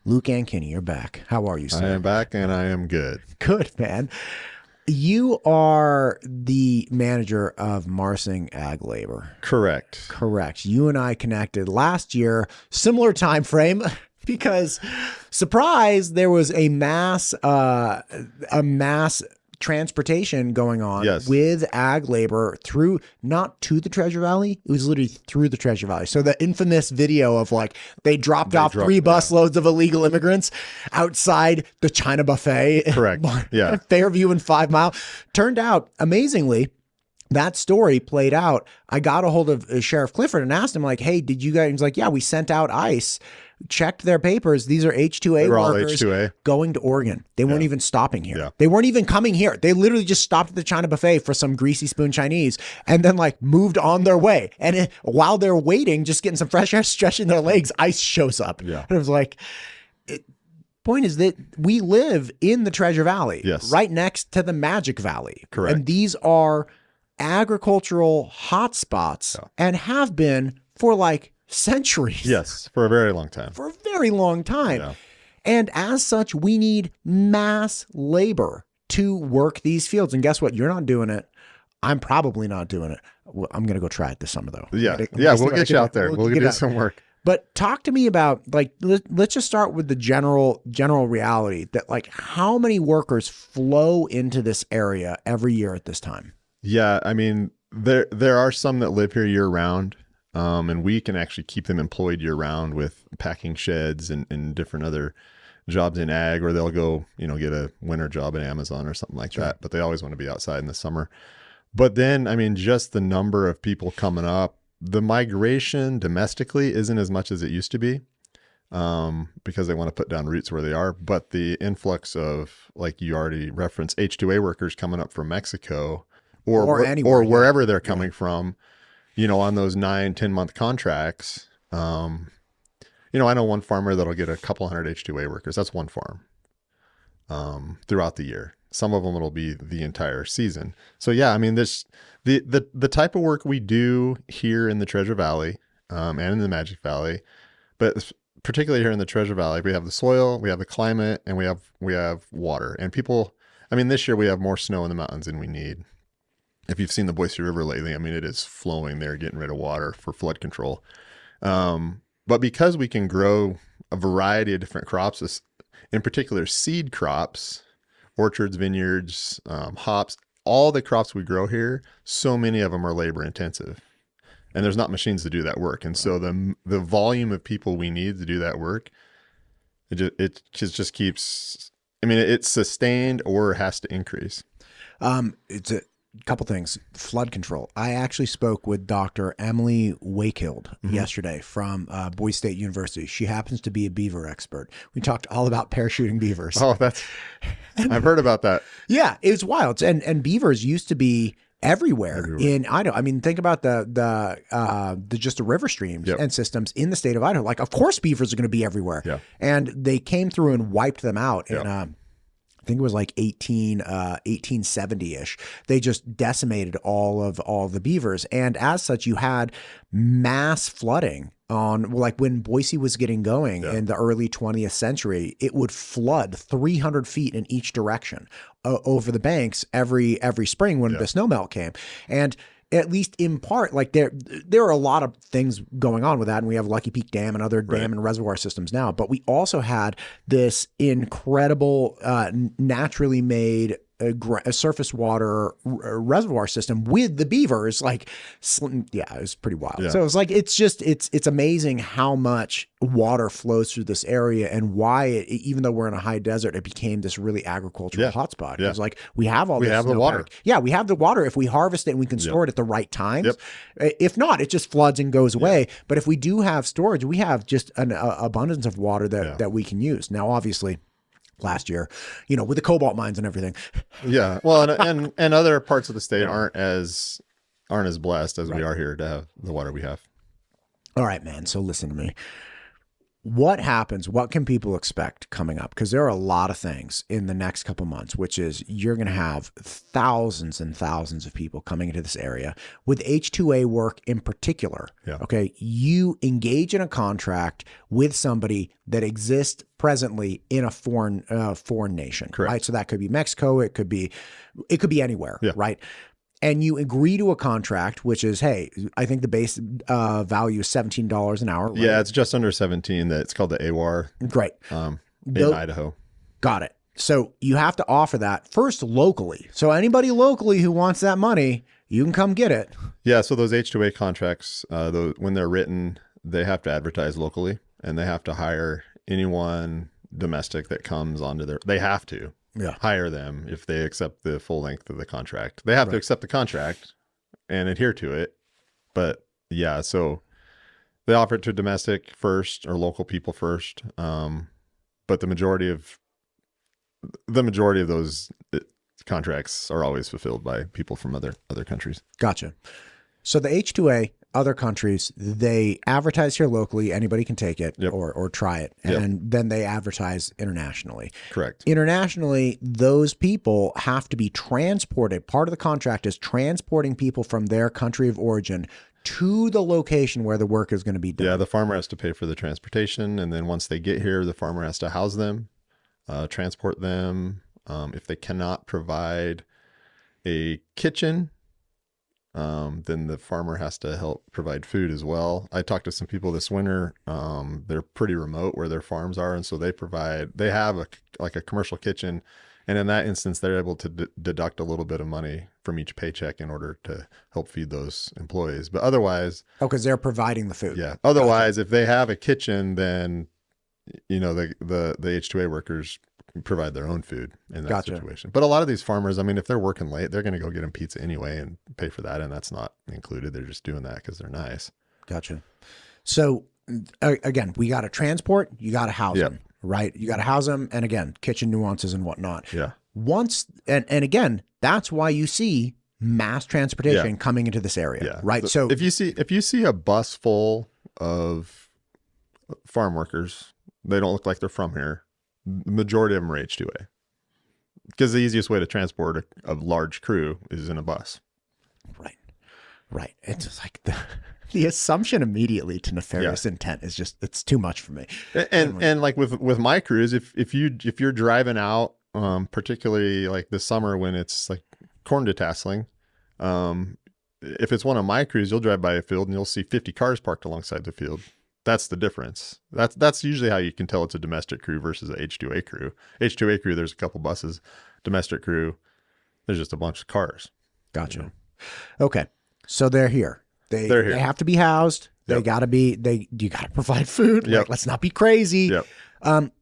Luke Ankeny, you're back. How are you, sir? I am back and I am good. Good, man. You are the manager of Marsing Ag Labor. Correct. Correct. You and I connected last year, similar time frame, because surprise, there was a mass transportation going on with ag labor through, not to the Treasure Valley, it was literally through the Treasure Valley. So the infamous video of like they dropped off 3 busloads of illegal immigrants outside the China buffet. Correct. Yeah. Fairview and 5 Mile. Turned out, amazingly, that story played out. I got a hold of Sheriff Clifford and asked him, like, hey, did you guys, he's like, yeah, we sent out ICE, checked their papers. These are H-2A workers going to Oregon. They weren't even stopping here. Yeah. They weren't even coming here. They literally just stopped at the China buffet for some greasy spoon Chinese and then like moved on their way. And while they're waiting, just getting some fresh air, stretching their legs, ICE shows up. Yeah. And it was like, point is that we live in the Treasure Valley, right next to the Magic Valley. Correct. And these are agricultural hotspots and have been for like centuries. Yes, for a very long time. For a very long time. Yeah. And as such, we need mass labor to work these fields. And guess what? You're not doing it. I'm probably not doing it. I'm going to go try it this summer, though. Yeah, we'll get you out there. We'll get some work. But talk to me about, like, let's just start with the general reality that, like, how many workers flow into this area every year at this time? Yeah, I mean, there are some that live here year round. And we can actually keep them employed year round with packing sheds and different other jobs in ag, or they'll go, get a winter job at Amazon or something like that. But they always want to be outside in the summer. But then, I mean, just the number of people coming up, the migration domestically isn't as much as it used to be, because they want to put down roots where they are. But the influx of, like you already referenced, H-2A workers coming up from Mexico or wherever they're coming from, on those 9-10 month contracts. I know one farmer that'll get a couple hundred H-2A workers. That's one farm throughout the year. Some of them it'll be the entire season. So yeah, I mean, the type of work we do here in the Treasure Valley and in the Magic Valley, but particularly here in the Treasure Valley, we have the soil, we have the climate, and we have water. And people, I mean, this year we have more snow in the mountains than we need. If you've seen the Boise River lately, I mean, it is flowing there, getting rid of water for flood control. But because we can grow a variety of different crops, in particular seed crops, orchards, vineyards, hops, all the crops we grow here, so many of them are labor intensive. And there's not machines to do that work. And so the volume of people we need to do that work, it just keeps, I mean, it's sustained or has to increase. It's a couple things. Flood control. I actually spoke with Dr. Emily Wakehild yesterday from Boise State University. She happens to be a beaver expert. We talked all about parachuting beavers. Oh, I've heard about that. Yeah, it was wild. And beavers used to be everywhere in Idaho. I mean, think about the just the river streams and systems in the state of Idaho. Like, of course, beavers are going to be everywhere. Yeah. And they came through and wiped them out. And I think it was like 1870-ish. They just decimated all of the beavers. And as such, you had mass flooding on, like when Boise was getting going in the early 20th century, it would flood 300 feet in each direction over the banks every spring when the snowmelt came. And at least in part, like there are a lot of things going on with that. And we have Lucky Peak Dam and other dam and reservoir systems now. But we also had this incredible naturally made a surface water reservoir system with the beavers. Like, it was pretty wild. Yeah. So it's like, it's amazing how much water flows through this area and why even though we're in a high desert, it became this really agricultural hotspot. It's like, we have the water. Yeah, we have the water. If we harvest it and we can store it at the right times. If not, it just floods and goes away. But if we do have storage, we have just an abundance of water that we can use. Now, obviously, last year, with the cobalt mines and everything. Yeah. Well, and other parts of the state aren't as blessed as we are here to have the water we have. All right, man. So listen to me. what happens? What can people expect coming up? Because there are a lot of things in the next couple months, which is you're going to have thousands and thousands of people coming into this area with H-2A work in particular. Yeah. Okay. You engage in a contract with somebody that exists presently in a foreign nation. Correct. Right. So that could be Mexico. It could be anywhere. Yeah. Right. And you agree to a contract, which is, hey, I think the base value is $17 an hour. Right? Yeah, it's just under 17. It's called the AWAR. Great. In Idaho. Got it. So you have to offer that first locally. So anybody locally who wants that money, you can come get it. Yeah. So those H-2A contracts, when they're written, they have to advertise locally, and they have to hire anyone domestic that comes onto they have to. Yeah. Hire them if they accept the full length of the contract. They have to accept the contract and adhere to it. But yeah, so they offer it to domestic first or local people first. But the majority of those contracts are always fulfilled by people from other countries. Gotcha. So the H-2A, other countries, they advertise here locally. Anybody can take it or try it. And then they advertise internationally. Correct. Internationally, those people have to be transported. Part of the contract is transporting people from their country of origin to the location where the work is going to be done. Yeah, the farmer has to pay for the transportation. And then once they get here, the farmer has to house them, transport them. If they cannot provide a kitchen, then the farmer has to help provide food as well. I talked to some people this winter. They're pretty remote where their farms are. And so they have a commercial kitchen. And in that instance, they're able to deduct a little bit of money from each paycheck in order to help feed those employees. But otherwise. Oh, because they're providing the food. Yeah. Otherwise, if they have a kitchen, then, the H-2A workers provide their own food in that situation. But a lot of these farmers, I mean, if they're working late, they're going to go get them pizza anyway and pay for that. And that's not included. They're just doing that because they're nice. Gotcha. So again, we got to transport, you got to house them, right? You got to house them. And again, kitchen nuances and whatnot. Yeah. And again, that's why you see mass transportation coming into this area, right? So if you see a bus full of farm workers, they don't look like they're from here. The majority of them are H-2A, because the easiest way to transport a large crew is in a bus. Right. It's just like the assumption immediately to nefarious intent is just, it's too much for me. And like with my crews, if you're driving out, particularly like this summer when it's like corn detasseling, if it's one of my crews, you'll drive by a field and you'll see 50 cars parked alongside the field. That's the difference. That's usually how you can tell it's a domestic crew versus a H-2A crew. H-2A crew, there's a couple buses. Domestic crew, there's just a bunch of cars. Gotcha. Okay. So they're here. They're here. They have to be housed. You got to provide food. Like, let's not be crazy.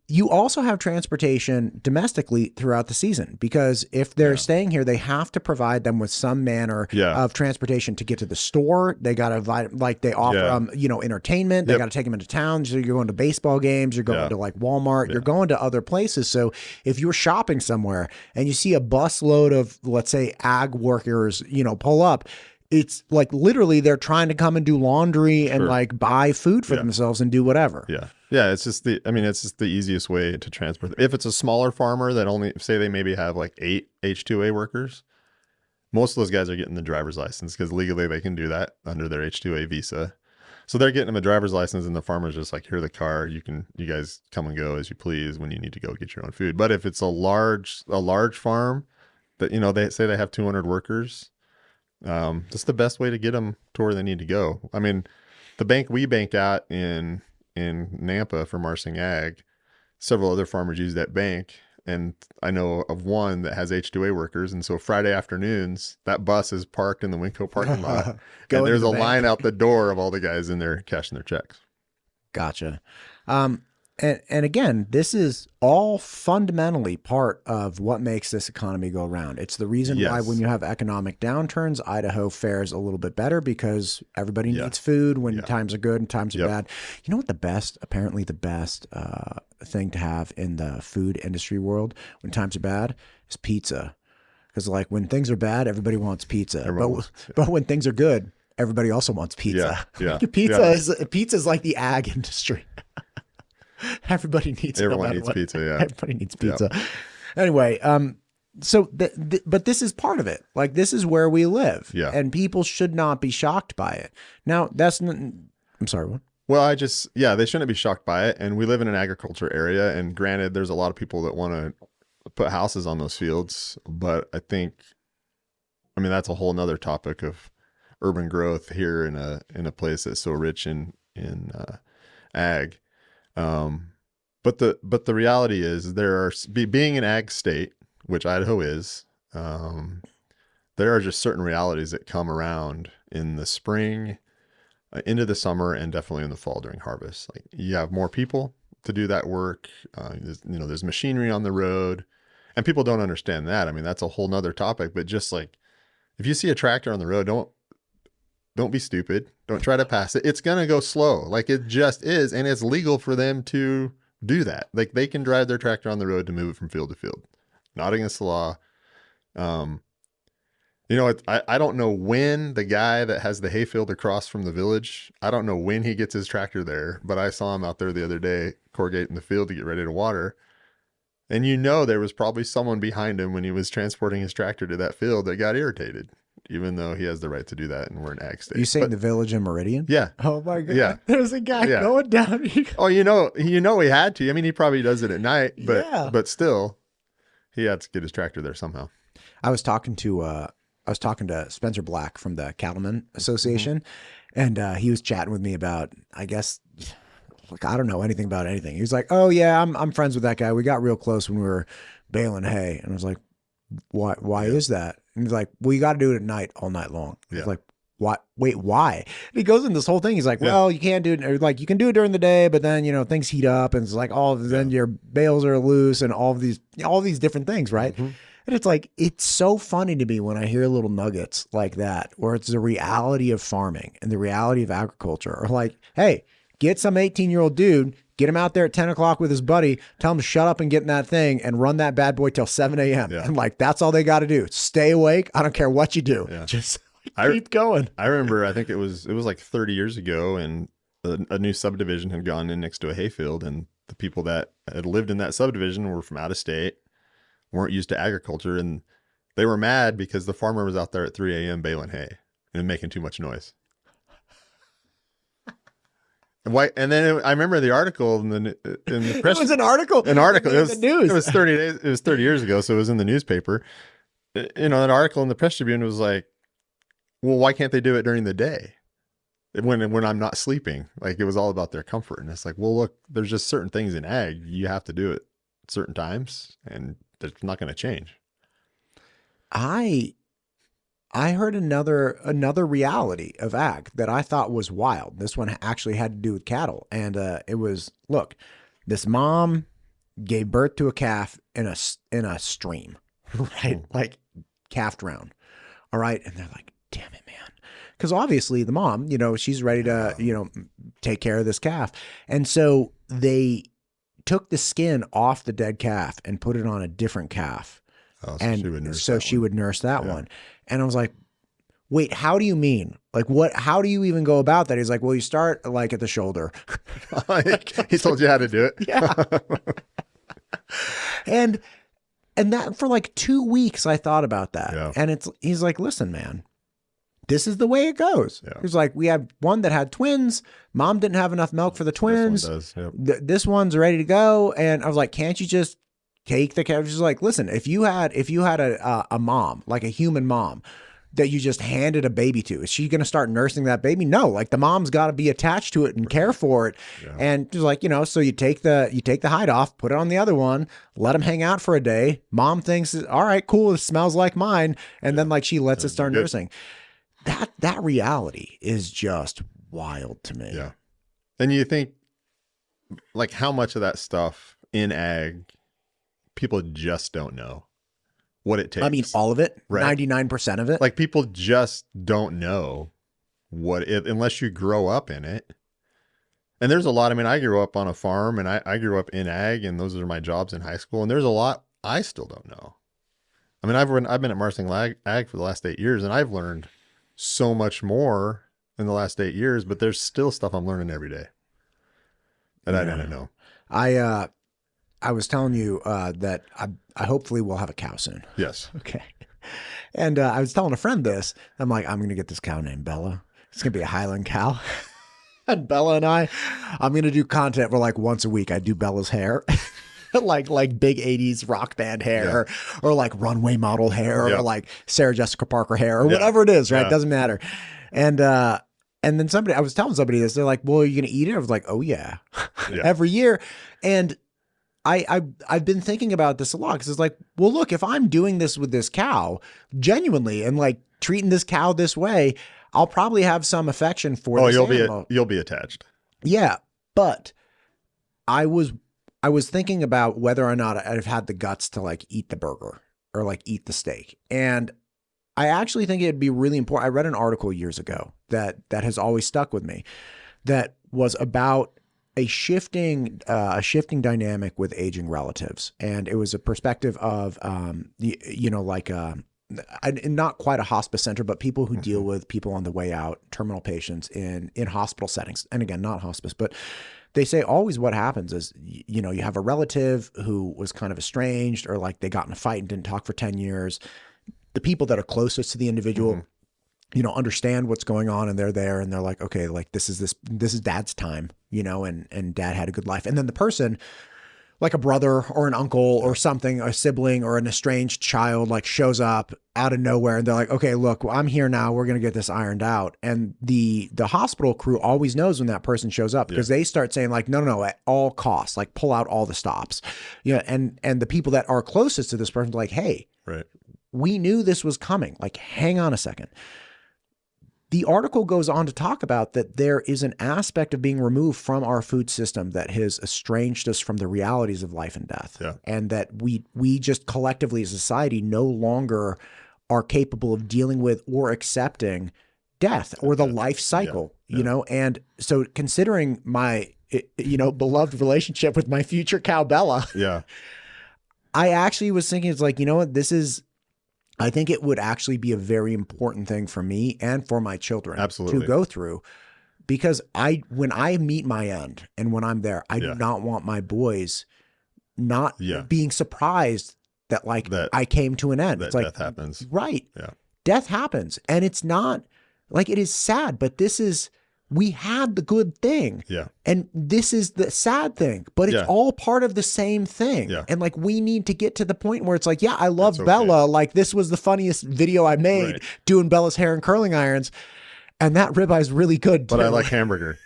You also have transportation domestically throughout the season, because if they're staying here, they have to provide them with some manner of transportation to get to the store. They got to they offer entertainment. They got to take them into town. So you're going to baseball games. You're going to like Walmart. You're going to other places. So if you're shopping somewhere and you see a busload of, let's say, ag workers, pull up, it's like literally they're trying to come and do laundry and like buy food for themselves and do whatever. Yeah. It's just the easiest way to transport. If it's a smaller farmer that only, say they maybe have like 8 H-2A workers, most of those guys are getting the driver's license because legally they can do that under their H-2A visa. So they're getting them a driver's license, and the farmer's just like, here's the car. You guys come and go as you please when you need to go get your own food. But if it's a large farm that, they say they have 200 workers, that's the best way to get them to where they need to go. I mean, the bank we bank at in Nampa for Marsing Ag, several other farmers use that bank. And I know of one that has H-2A workers. And so Friday afternoons, that bus is parked in the Winco parking lot. And there's a line out the door of all the guys in there cashing their checks. Gotcha. And again, this is all fundamentally part of what makes this economy go around. It's the reason why when you have economic downturns, Idaho fares a little bit better, because everybody needs food when times are good and times are bad. You know what apparently the best thing to have in the food industry world when times are bad is pizza. Because like when things are bad, everybody wants pizza. But when things are good, everybody also wants pizza. Pizza is like the ag industry. Everybody needs Everyone needs pizza. Yeah. Everybody needs pizza. Yep. Anyway, so but this is part of it. Like, this is where we live. Yeah. And people should not be shocked by it. Now, I'm sorry, what? Well, they shouldn't be shocked by it. And we live in an agriculture area. And granted, there's a lot of people that want to put houses on those fields. But I mean, that's a whole nother topic of urban growth here in a place that's so rich in ag. But the reality is being an ag state, which Idaho is, there are just certain realities that come around in the spring, into the summer, and definitely in the fall during harvest. Like, you have more people to do that work. There's machinery on the road, and people don't understand that. I mean, that's a whole nother topic, but just like, if you see a tractor on the road, don't be stupid. Don't try to pass it. It's going to go slow. Like, it just is. And it's legal for them to do that. Like, they can drive their tractor on the road to move it from field to field. Not against the law. I don't know when the guy that has the hayfield across from the village, I don't know when he gets his tractor there, but I saw him out there the other day corrugating the field to get ready to water. And there was probably someone behind him when he was transporting his tractor to that field that got irritated, even though he has the right to do that and we're an ag state. You saying the village in Meridian? Yeah. Oh my God. Yeah. There's a guy going down. Oh, he had to. I mean, he probably does it at night, but still, he had to get his tractor there somehow. I was talking to Spencer Black from the Cattlemen Association, and he was chatting with me about, I guess, like, I don't know anything about anything. He was like, "Oh yeah, I'm friends with that guy. We got real close when we were baling hay." And I was like, "Why is that?" And he's like, "Well, you got to do it at night, all night long." I was like, "What? Wait, why?" And he goes into this whole thing. He's like, "Well, you can't do it. Or, like, you can do it during the day, but then things heat up, and it's like then your bales are loose, and all these different things, right?" Mm-hmm. And it's like, it's so funny to me when I hear little nuggets like that, where it's the reality of farming and the reality of agriculture. Or like, hey, get some 18-year-old dude, get him out there at 10 o'clock with his buddy, tell him to shut up and get in that thing and run that bad boy till 7 a.m. Yeah. And like, that's all they got to do. Stay awake. I don't care what you do. Yeah. Just keep going. I remember, I think it was like 30 years ago, and a new subdivision had gone in next to a hayfield, and the people that had lived in that subdivision were from out of state, weren't used to agriculture, and they were mad because the farmer was out there at 3 a.m. baling hay and making too much noise. And then I remember the article in the press. It was an article. An article. It was the news. It was 30 days. It was 30 years ago, so it was in the newspaper. An article in the Press Tribune was like, "Well, why can't they do it during the day when I'm not sleeping?" Like, it was all about their comfort, and it's like, well, look, there's just certain things in ag you have to do at certain times, and it's not going to change. I heard another reality of ag that I thought was wild. This one actually had to do with cattle, and it was, look, this mom gave birth to a calf in a stream, right? Like, calf drowned. All right, and they're like, "Damn it, man," because obviously the mom, she's ready to take care of this calf, and so they took the skin off the dead calf and put it on a different calf. Oh, so she would nurse that one. And I was like, wait, how do you mean? Like, how do you even go about that? He's like, well, you start like at the shoulder. He told you how to do it. Yeah. And that for like 2 weeks, I thought about that. Yeah. And he's like, listen, man, this is the way it goes. Yeah. He's like, we have one that had twins. Mom didn't have enough milk for the twins. This one does. Yep. This one's ready to go. And I was like, can't you just take the calf? She's like, listen, if you had a mom, like a human mom, that you just handed a baby to, is she going to start nursing that baby? No, like, the mom's got to be attached to it and care for it. Yeah. And she's like, so you take the hide off, put it on the other one, let them hang out for a day. Mom thinks, all right, cool, it smells like mine. And then like she lets it start nursing. That reality is just wild to me. Yeah. And you think, like, how much of that stuff in ag people just don't know what it takes. I mean, all of it, right? 99% of it. Like, people just don't know unless you grow up in it. And there's a lot. I mean, I grew up on a farm, and I grew up in ag, and those are my jobs in high school. And there's a lot I still don't know. I mean, I've been at Marsing Ag for the last 8 years, and I've learned so much more in the last 8 years, but there's still stuff I'm learning every day. And I didn't know. I was telling you that I hopefully will have a cow soon. Yes. Okay. And I was telling a friend this. I'm like, I'm going to get this cow named Bella. It's going to be a Highland cow. And Bella and I'm going to do content for like once a week. I do Bella's hair. like big 80s rock band hair, or like runway model hair, or like Sarah Jessica Parker hair, or whatever it is, right? It doesn't matter. And then I was telling somebody this, they're like, well, are you going to eat it? I was like, oh yeah. Every year. And I've been thinking about this a lot, because it's like, well, look, if I'm doing this with this cow genuinely and like treating this cow this way, I'll probably have some affection for this animal. You'll be attached. Yeah. But I was thinking about whether or not I've had the guts to like eat the burger or like eat the steak. And I actually think it'd be really important. I read an article years ago that has always stuck with me, that was about a shifting dynamic with aging relatives. And it was a perspective of, not quite a hospice center, but people who deal with people on the way out, terminal patients in hospital settings. And again, not hospice, but they say always what happens is, you have a relative who was kind of estranged, or like they got in a fight and didn't talk for 10 years. The people that are closest to the individual, understand what's going on, and they're there, and they're like, okay, like this is dad's time, and dad had a good life. And then the person, like a brother or an uncle or something, a sibling or an estranged child, like shows up out of nowhere, and they're like, okay, look, I'm here now. We're going to get this ironed out. And the hospital crew always knows when that person shows up, because they start saying like, no, at all costs, like pull out all the stops. And the people that are closest to this person are like, hey, we knew this was coming. Like, hang on a second. The article goes on to talk about that there is an aspect of being removed from our food system that has estranged us from the realities of life and death. And that we just collectively as a society no longer are capable of dealing with or accepting death or the life cycle, And so considering my, beloved relationship with my future cow Bella, I actually was thinking, it's like, I think it would actually be a very important thing for me and for my children to go through, because when I meet my end and when I'm there, I do not want my boys not being surprised that I came to an end. It's like death happens. Right. Yeah. Death happens. And it's not like, it is sad, but we had the good thing. Yeah. And this is the sad thing, but it's all part of the same thing. Yeah. And like, we need to get to the point where it's like, I love Bella. Like, this was the funniest video I made doing Bella's hair and curling irons. And that ribeye is really good too. But I like hamburger.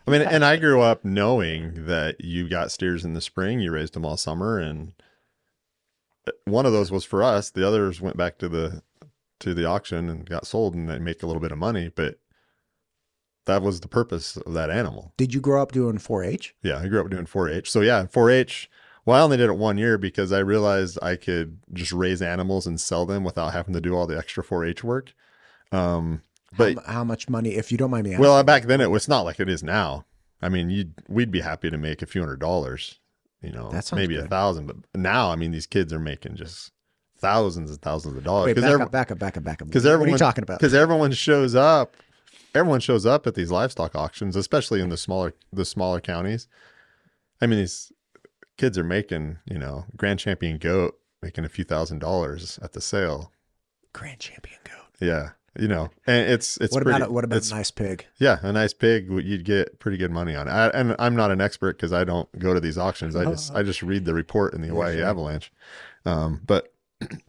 I mean, and I grew up knowing that you got steers in the spring, you raised them all summer. And one of those was for us. The others went back to the auction and got sold, and they make a little bit of money, but that was the purpose of that animal. Did you grow up doing 4-H? Yeah, I grew up doing 4-H. So 4-H, well, I only did it 1 year because I realized I could just raise animals and sell them without having to do all the extra 4-H work. But how much money, if you don't mind me asking? Well, back then it was not like it is now. I mean, we'd be happy to make a few $100s, maybe good. 1,000. But now, I mean, these kids are making just thousands and thousands of dollars. Wait, back up. What are you talking about? Because everyone shows up at these livestock auctions, especially in the smaller counties. I mean, these kids are making, Grand Champion goat, making a few $1,000s at the sale. Grand Champion goat. Yeah. And it's what about a nice pig? Yeah. A nice pig, you'd get pretty good money on it. And I'm not an expert because I don't go to these auctions. I just read the report in the Hawaii Avalanche. But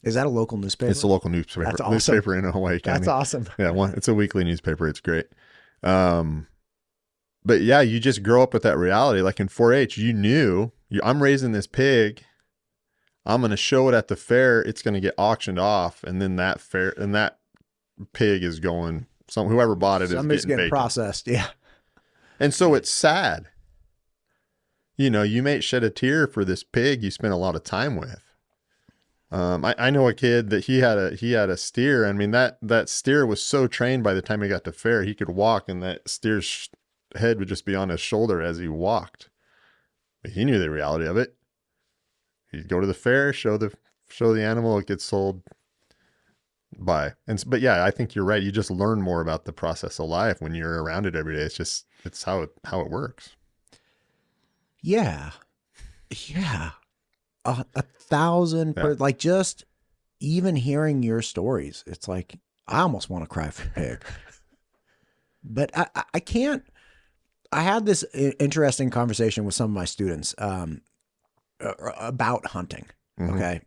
is that a local newspaper? It's a local newspaper. That's awesome. Newspaper in Hawaii County. That's awesome. Yeah, it's a weekly newspaper. It's great. But yeah, you just grow up with that reality. Like in 4-H, I'm raising this pig. I'm going to show it at the fair. It's going to get auctioned off, and then that pig is going. Whoever bought it Somebody's is getting processed. Yeah. And so it's sad. You may shed a tear for this pig you spent a lot of time with. I know a kid that he had a steer. I mean, that steer was so trained by the time he got to fair, he could walk and that steer's head would just be on his shoulder as he walked. But he knew the reality of it. He'd go to the fair, show the animal, it gets sold. But yeah, I think you're right. You just learn more about the process of life when you're around it every day. It's how it works. Yeah. Yeah. 1,000 like just even hearing your stories, it's like I almost want to cry for a pig. But I can't. I had this interesting conversation with some of my students about hunting. Okay.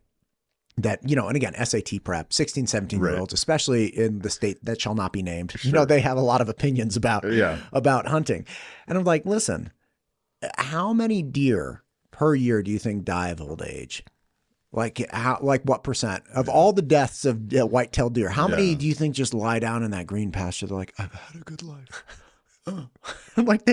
That, you know, and again, SAT prep, 16, 17-year-olds, especially in the state that shall not be named, you know, they have a lot of opinions about hunting. And I'm like, listen, how many deer per year do you think die of old age? Like what percent of all the deaths of white-tailed deer? How many do you think just lie down in that green pasture? They're like, I've had a good life. I'm like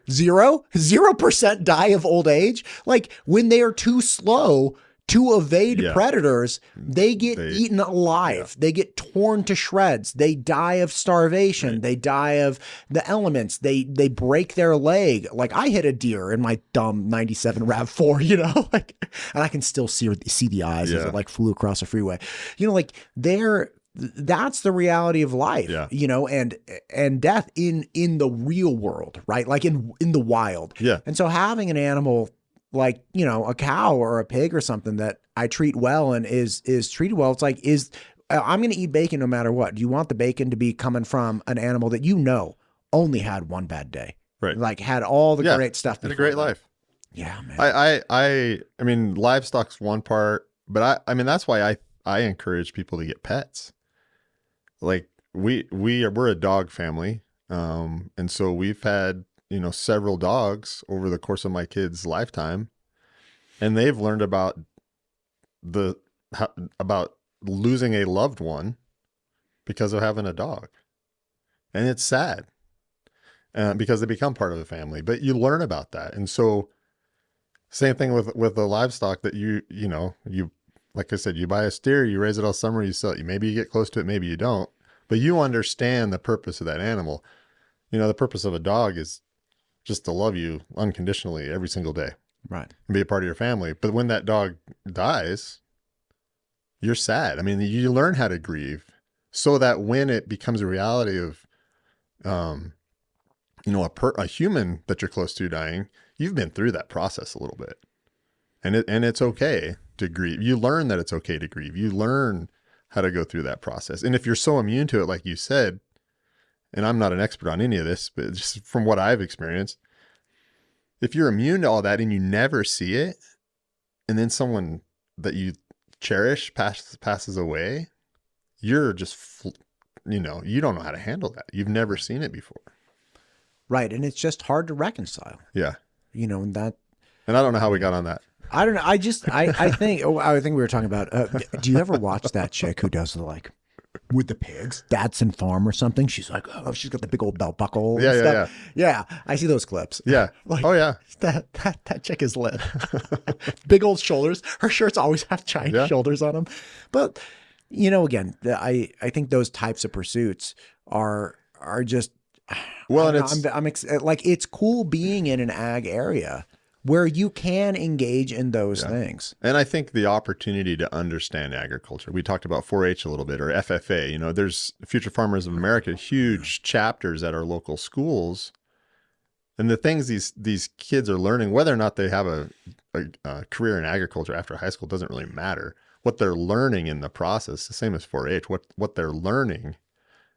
0% die of old age. Like when they are too slow to evade predators, they get eaten alive. They get torn to shreds. They die of starvation. They die of the elements. They break their leg. Like I hit a deer in my dumb 97 RAV4, you know, like, and I can still see the eyes as it like flew across a freeway. You know, like that's the reality of life, you know, and death in the real world, right? Like in the wild. Yeah. And so having an animal like, you know, a cow or a pig or something that I treat well and is treated well, it's like, I'm going to eat bacon no matter what. Do you want the bacon to be coming from an animal that you know only had one bad day? Right. Like had all the great stuff. Had a great life. Yeah, man. I mean, livestock's one part, but I mean, that's why I encourage people to get pets. Like we're a dog family. And so we've had, you know, several dogs over the course of my kids' lifetime, and they've learned about losing a loved one because of having a dog. And it's sad because they become part of the family, but you learn about that. And so same thing with the livestock that you like I said, you buy a steer, you raise it all summer, you sell it. Maybe you get close to it, maybe you don't, but you understand the purpose of that animal. You know, the purpose of a dog is just to love you unconditionally every single day. Right. And be a part of your family. But when that dog dies, you're sad. I mean, you learn how to grieve so that when it becomes a reality of, you know, a human that you're close to dying, you've been through that process a little bit. And it's okay to grieve. You learn that it's okay to grieve. You learn how to go through that process. And if you're so immune to it, like you said, and I'm not an expert on any of this, but just from what I've experienced, if you're immune to all that and you never see it, and then someone that you cherish passes away, you're just, you know, you don't know how to handle that. You've never seen it before. Right. And it's just hard to reconcile. Yeah. You know, and I don't know how we got on that. I don't know. I think we were talking about, do you ever watch that chick who does with the pigs, Datsun Farm or something? She's like, oh, she's got the big old belt buckle. And stuff. Yeah. I see those clips. Yeah. Like, oh yeah. That chick is lit. Big old shoulders. Her shirts always have giant shoulders on them. But, you know, again, I think those types of pursuits are just, well, and I'm like, it's cool being in an ag area where you can engage in those things. And I think the opportunity to understand agriculture, we talked about 4-H a little bit, or FFA, you know, there's Future Farmers of America, huge chapters at our local schools. And the things these kids are learning, whether or not they have a career in agriculture after high school, doesn't really matter. What they're learning in the process, the same as 4-H, what they're learning,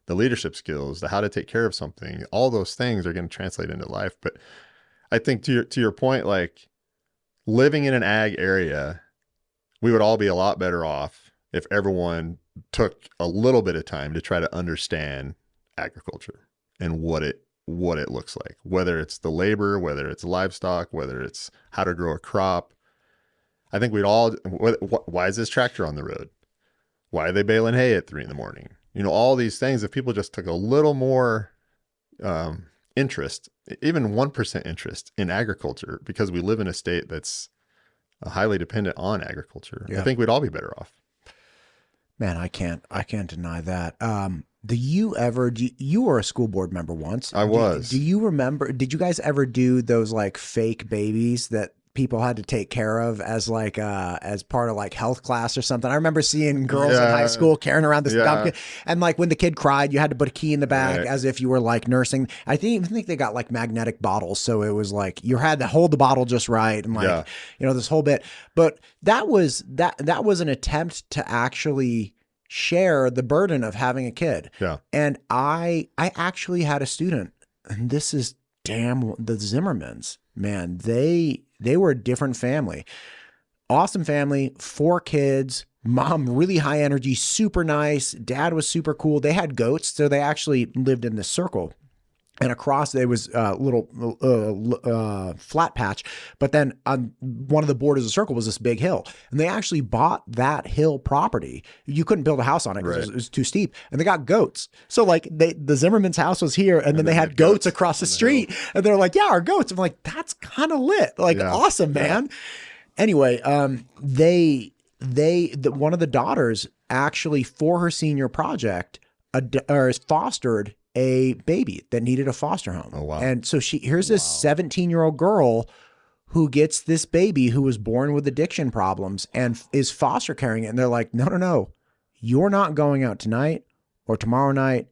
the leadership skills, the how to take care of something, all those things are going to translate into life. But I think to your point, like living in an ag area, we would all be a lot better off if everyone took a little bit of time to try to understand agriculture and what it looks like, whether it's the labor, whether it's livestock, whether it's how to grow a crop. I think we'd all, why is this tractor on the road? Why are they baling hay at 3 a.m? You know, all these things, if people just took a little more interest, even 1% interest in agriculture, because we live in a state that's highly dependent on agriculture, I think we'd all be better off. Man, I can't deny that. You were a school board member once. I was. Do you remember, did you guys ever do those like fake babies that people had to take care of as like as part of like health class or something. I remember seeing girls in high school carrying around this dumb kid, and like when the kid cried, you had to put a key in the bag as if you were like nursing. I think they got like magnetic bottles, so it was like you had to hold the bottle just right, and like this whole bit. But that was an attempt to actually share the burden of having a kid. Yeah. And I actually had a student, and this is the Zimmermans, man, they were a different family. Awesome family, 4 kids, mom really high energy, super nice. Dad was super cool. They had goats, so they actually lived in this circle. And across there was a little flat patch. But then on one of the borders of the circle was this big hill. And they actually bought that hill property. You couldn't build a house on it because it was too steep. And they got goats. So like the Zimmerman's house was here, and then they had goats across the street. And they're like, yeah, our goats. I'm like, that's kind of lit. Like, awesome, man. Anyway, one of the daughters actually, for her senior project, fostered a baby that needed a foster home. Oh, wow. And so here's this 17-year-old girl who gets this baby who was born with addiction problems and is foster caring it. And they're like, no, you're not going out tonight or tomorrow night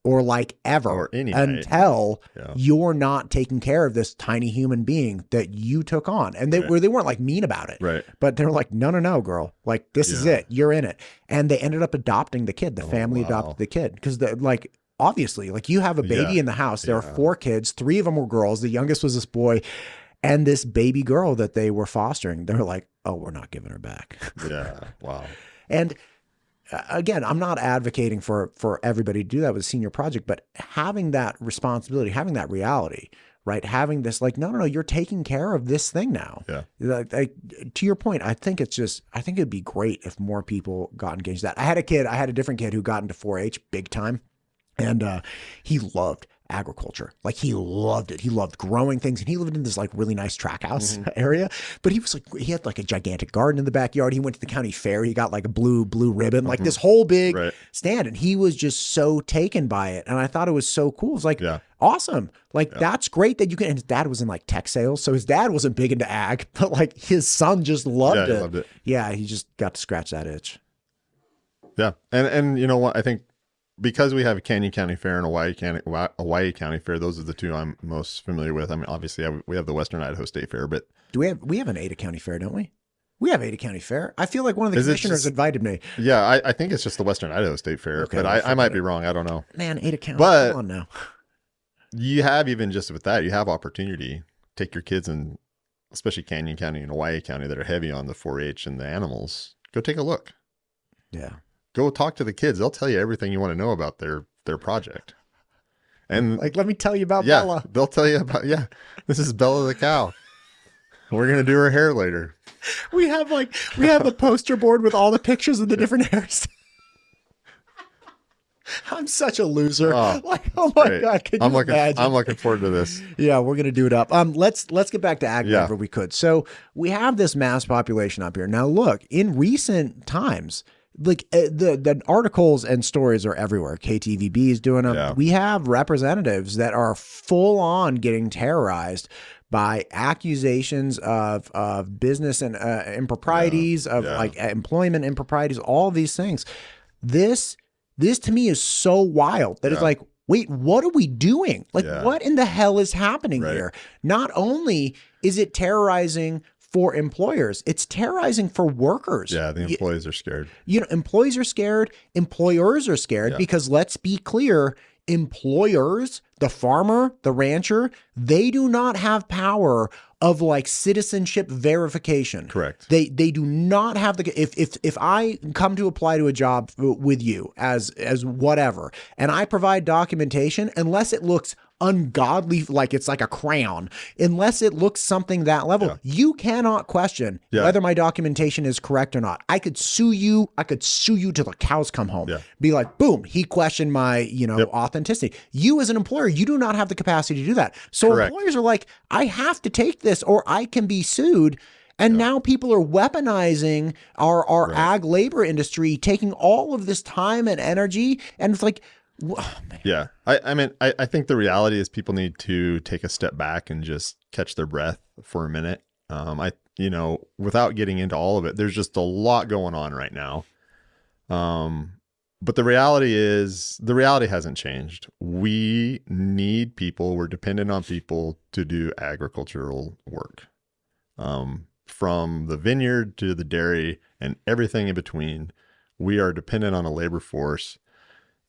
or like ever or any until you're not taking care of this tiny human being that you took on. And they weren't like mean about it, right? But they're like, no, girl, like this is it. You're in it. And they ended up adopting the kid. The family adopted the kid because like, obviously, like you have a baby in the house. There are 4 kids. 3 of them were girls. The youngest was this boy, and this baby girl that they were fostering. They're like, oh, we're not giving her back. Yeah. Wow. And again, I'm not advocating for everybody to do that with a senior project, but having that responsibility, having that reality, right? Having this like, no, you're taking care of this thing now. Yeah. Like, to your point, I think it'd be great if more people got engaged in that. I had a different kid who got into 4-H big time. And he loved agriculture. Like he loved it. He loved growing things. And he lived in this like really nice track house area. But he had like a gigantic garden in the backyard. He went to the county fair. He got like a blue ribbon, like this whole big stand. And he was just so taken by it. And I thought it was so cool. It's like, awesome. Like that's great that you can. And his dad was in like tech sales. So his dad wasn't big into ag, but like his son just loved it. Loved it. Yeah. He just got to scratch that itch. Yeah. And you know what? I think, because we have a Canyon County Fair and a Hawaii County Fair, those are the 2 I'm most familiar with. I mean, obviously, we have the Western Idaho State Fair, but we have an Ada County Fair, don't we? We have Ada County Fair. I feel like one of the commissioners invited me. Yeah, I think it's just the Western Idaho State Fair, but I might be wrong. I don't know. Man, Ada County, but come on now. You have, even just with that, you have opportunity. Take your kids, and especially Canyon County and Hawaii County that are heavy on the 4-H and the animals. Go take a look. Yeah. Go talk to the kids. They'll tell you everything you want to know about their project. And like, let me tell you about Bella. They'll tell you about, this is Bella the cow. We're going to do her hair later. We have a poster board with all the pictures of the different hairs. I'm such a loser. Oh my God. Can you imagine? I'm looking forward to this. Yeah, we're going to do it up. Let's get back to ag whenever we could. So we have this mass population up here. Now look, in recent times, like the articles and stories are everywhere. KTVB is doing them. Yeah. We have representatives that are full on getting terrorized by accusations of business and improprieties, of like employment improprieties, all of these things. This to me is so wild that it's like, wait, what are we doing? Like, what in the hell is happening here? Not only is it terrorizing for employers, it's terrorizing for workers. Yeah, the employees are scared. Employees are scared. Employers are scared because, let's be clear, employers, the farmer, the rancher, they do not have power of like citizenship verification. Correct. They do not have the, if I come to apply to a job with you as whatever, and I provide documentation, unless it looks ungodly, like it's like a crown, unless it looks something that level, you cannot question whether my documentation is correct or not. I could sue you. I could sue you till the cows come home. Be like, boom, he questioned my, authenticity. You as an employer, you do not have the capacity to do that. So employers are like, I have to take this or I can be sued. And now people are weaponizing our ag labor industry, taking all of this time and energy. And it's like, oh, man. Yeah. I mean, I think the reality is people need to take a step back and just catch their breath for a minute. Without getting into all of it, there's just a lot going on right now. But the reality hasn't changed. We need people. We're dependent on people to do agricultural work. From the vineyard to the dairy and everything in between, we are dependent on a labor force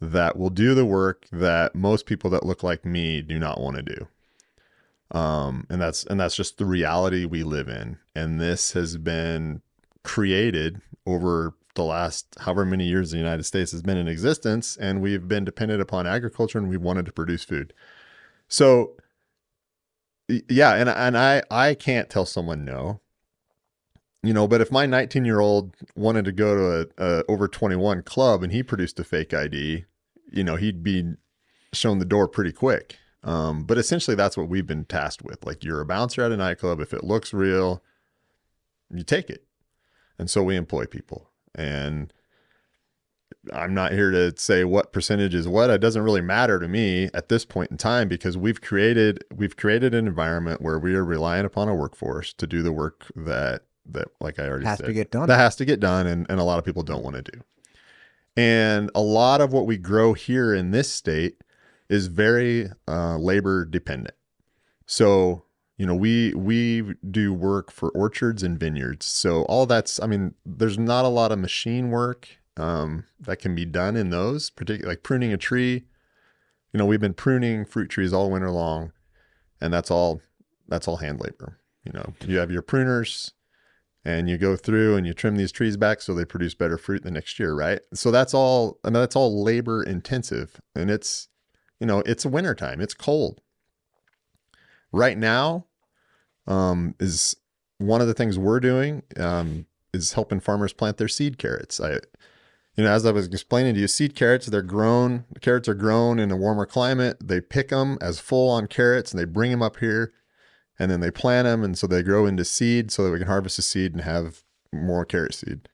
that will do the work that most people that look like me do not want to do. And that's just the reality we live in. And this has been created over the last however many years the United States has been in existence, and we've been dependent upon agriculture, and we wanted to produce food. So yeah, and I can't tell someone no. But if my 19-year-old wanted to go to a over 21 club and he produced a fake ID, he'd be shown the door pretty quick. But essentially that's what we've been tasked with. Like, you're a bouncer at a nightclub. If it looks real, you take it. And so we employ people. And I'm not here to say what percentage is what. It doesn't really matter to me at this point in time, because we've created an environment where we are relying upon a workforce to do the work that like I already said, to get done. That has to get done, and a lot of people don't want to do. And a lot of what we grow here in this state is very labor dependent. So, we do work for orchards and vineyards. So all that's, there's not a lot of machine work that can be done in those, particularly like pruning a tree. We've been pruning fruit trees all winter long, and that's all hand labor. You have your pruners, and you go through and you trim these trees back so they produce better fruit the next year, right? So that's all labor intensive, and it's winter time. It's cold. Right now, is one of the things we're doing is helping farmers plant their seed carrots. As I was explaining to you, seed carrots, the carrots are grown in a warmer climate. They pick them as full on carrots and they bring them up here, and then they plant them. And so they grow into seed so that we can harvest the seed and have more carrot seed.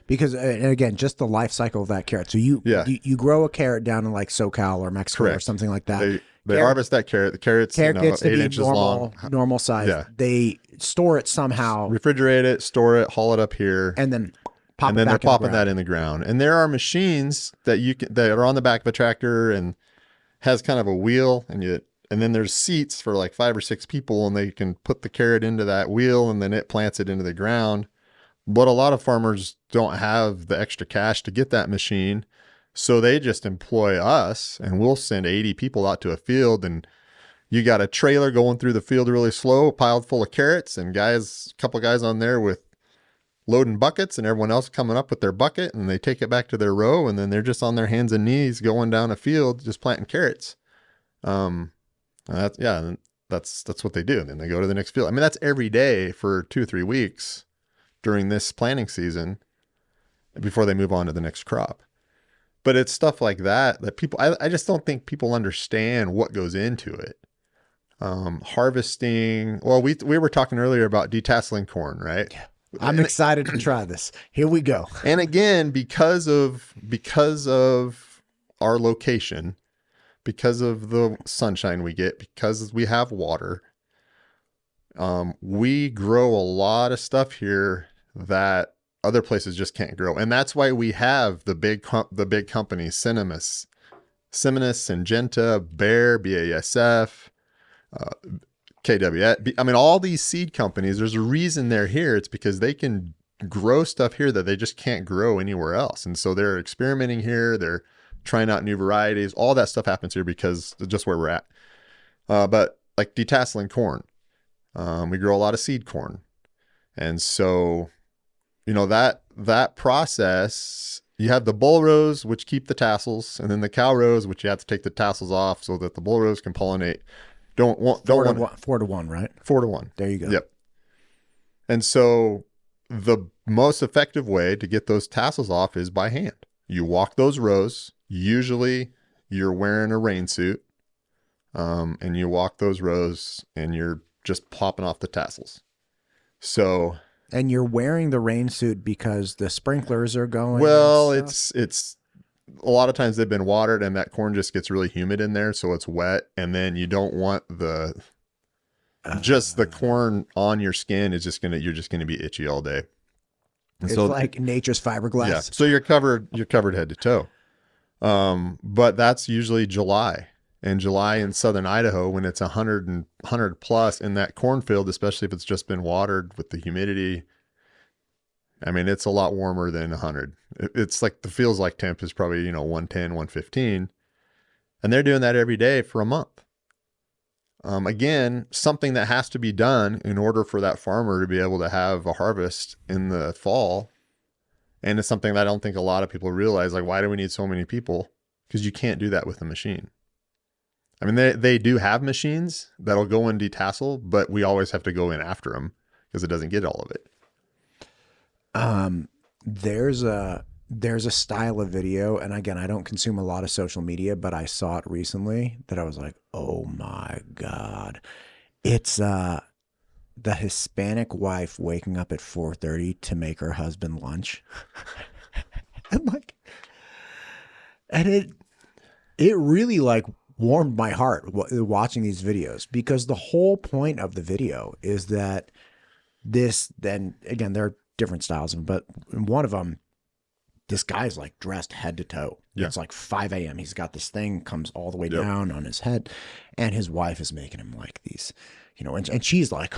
Because, and again, just the life cycle of that carrot. So you grow a carrot down in like SoCal or Mexico. Correct. Or something like that. They harvest that carrot. The carrot's gets 8 inches long. Normal size. Yeah. They store it somehow. Refrigerate it, store it, haul it up here. And then they're popping that in the ground. And there are machines that are on the back of a tractor and has kind of a wheel, and then there's seats for like 5 or 6 people, and they can put the carrot into that wheel, and then it plants it into the ground. But a lot of farmers don't have the extra cash to get that machine. So they just employ us, and we'll send 80 people out to a field, and you got a trailer going through the field really slow, piled full of carrots, and a couple guys on there with loading buckets, and everyone else coming up with their bucket, and they take it back to their row, and then they're just on their hands and knees going down a field just planting carrots. That's what they do. And then they go to the next field. That's every day for 2 or 3 weeks during this planting season before they move on to the next crop. But it's stuff like that people, I just don't think people understand what goes into it. Harvesting. Well, we were talking earlier about detasseling corn, right? Yeah. I'm excited to try this. Here we go. And again, because of our location, because of the sunshine we get, because we have water, we grow a lot of stuff here that other places just can't grow. And that's why we have the big companies, Cinemus, Syngenta, Bayer, BASF, KW. All these seed companies, there's a reason they're here. It's because they can grow stuff here that they just can't grow anywhere else. And so they're experimenting here. They're trying out new varieties. All that stuff happens here because of just where we're at. But like detasseling corn, we grow a lot of seed corn. And so, that process, you have the bull rows, which keep the tassels, and then the cow rows, which you have to take the tassels off so that the bull rows can pollinate. 4 to 1, right? 4 to 1. There you go. Yep. And so the most effective way to get those tassels off is by hand. You walk those rows. Usually you're wearing a rain suit, and you walk those rows and you're just popping off the tassels. So, and you're wearing the rain suit because the sprinklers are going. Well, it's a lot of times they've been watered and that corn just gets really humid in there. So it's wet. And then you don't want the just the corn on your skin is you're just gonna be itchy all day. And it's like nature's fiberglass. Yeah. So you're covered head to toe. But that's usually July. And July in southern Idaho, when it's 100 plus in that cornfield, especially if it's just been watered with the humidity, I mean, it's a lot warmer than 100. It's like the feels like temp is probably, 110, 115. And they're doing that every day for a month. Again, something that has to be done in order for that farmer to be able to have a harvest in the fall. And it's something that I don't think a lot of people realize. Like, why do we need so many people? Because you can't do that with a machine. I mean, they do have machines that'll go and detassel, but we always have to go in after them because it doesn't get all of it. There's a style of video, and again, I don't consume a lot of social media, but I saw it recently that I was like, oh my God. It's the Hispanic wife waking up at 4:30 to make her husband lunch. And it really like warmed my heart watching these videos, because the whole point of the video is that then again, there are different styles, but in one of them, this guy's like dressed head to toe. Yeah. It's like 5 a.m. He's got this thing comes all the way down on his head, and his wife is making him like these, and she's like,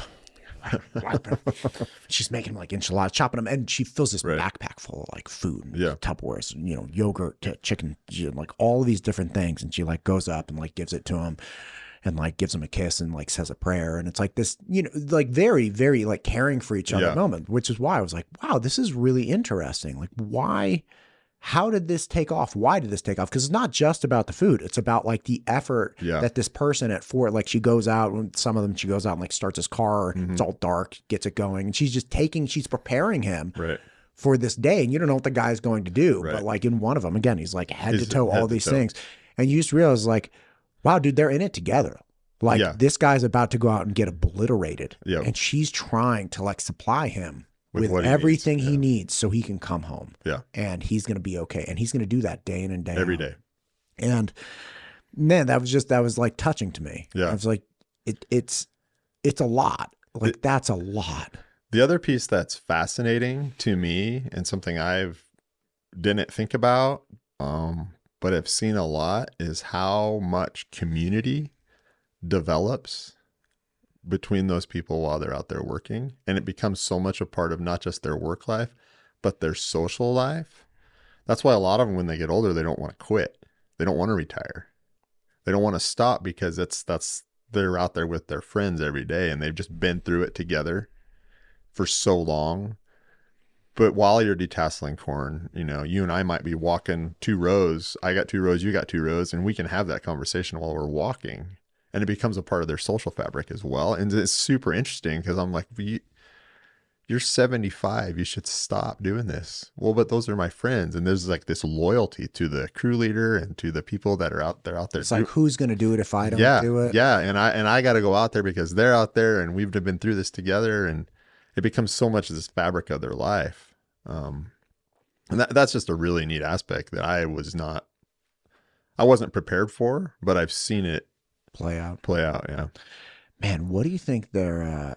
she's making him like enchiladas, chopping them, and she fills this backpack full of like food, Tupperwares, yogurt, chicken, like all of these different things, and she like goes up and like gives it to him, and like gives him a kiss and like says a prayer, and it's like this, like very, very like caring for each other moment, which is why I was like, wow, this is really interesting. Like, how did this take off? Why did this take off? Because it's not just about the food. It's about like the effort that this person at 4, like she goes out, some of them, she goes out and like starts his car. It's all dark, gets it going. And she's preparing him for this day. And you don't know what the guy's going to do. But like in one of them, again, he's like head to toe, all these things. And you just realize like, wow, dude, they're in it together. Like this guy's about to go out and get obliterated. And she's trying to like supply him with everything he needs so he can come home. And he's going to be okay. And he's going to do that day in and day every out. day. And man, that was like touching to me. I was like, it's a lot. Like that's a lot. The other piece that's fascinating to me and something I've didn't think about, but I've seen a lot, is how much community develops between those people while they're out there working. And it becomes so much a part of not just their work life, but their social life. That's why a lot of them, when they get older, they don't want to quit. They don't want to retire. They don't want to stop, because they're out there with their friends every day, and they've just been through it together for so long. But while you're detasseling corn, you and I might be walking 2 rows. I got 2 rows, you got 2 rows, and we can have that conversation while we're walking. And it becomes a part of their social fabric as well. And it's super interesting, because I'm like, you're 75. You should stop doing this. Well, but those are my friends. And there's like this loyalty to the crew leader and to the people that are out there. It's like, who's going to do it if I don't do it? Yeah. And I got to go out there because they're out there and we've been through this together. And it becomes so much of this fabric of their life. And that's just a really neat aspect that I wasn't prepared for, but I've seen it play out. Yeah. Man, what do you think their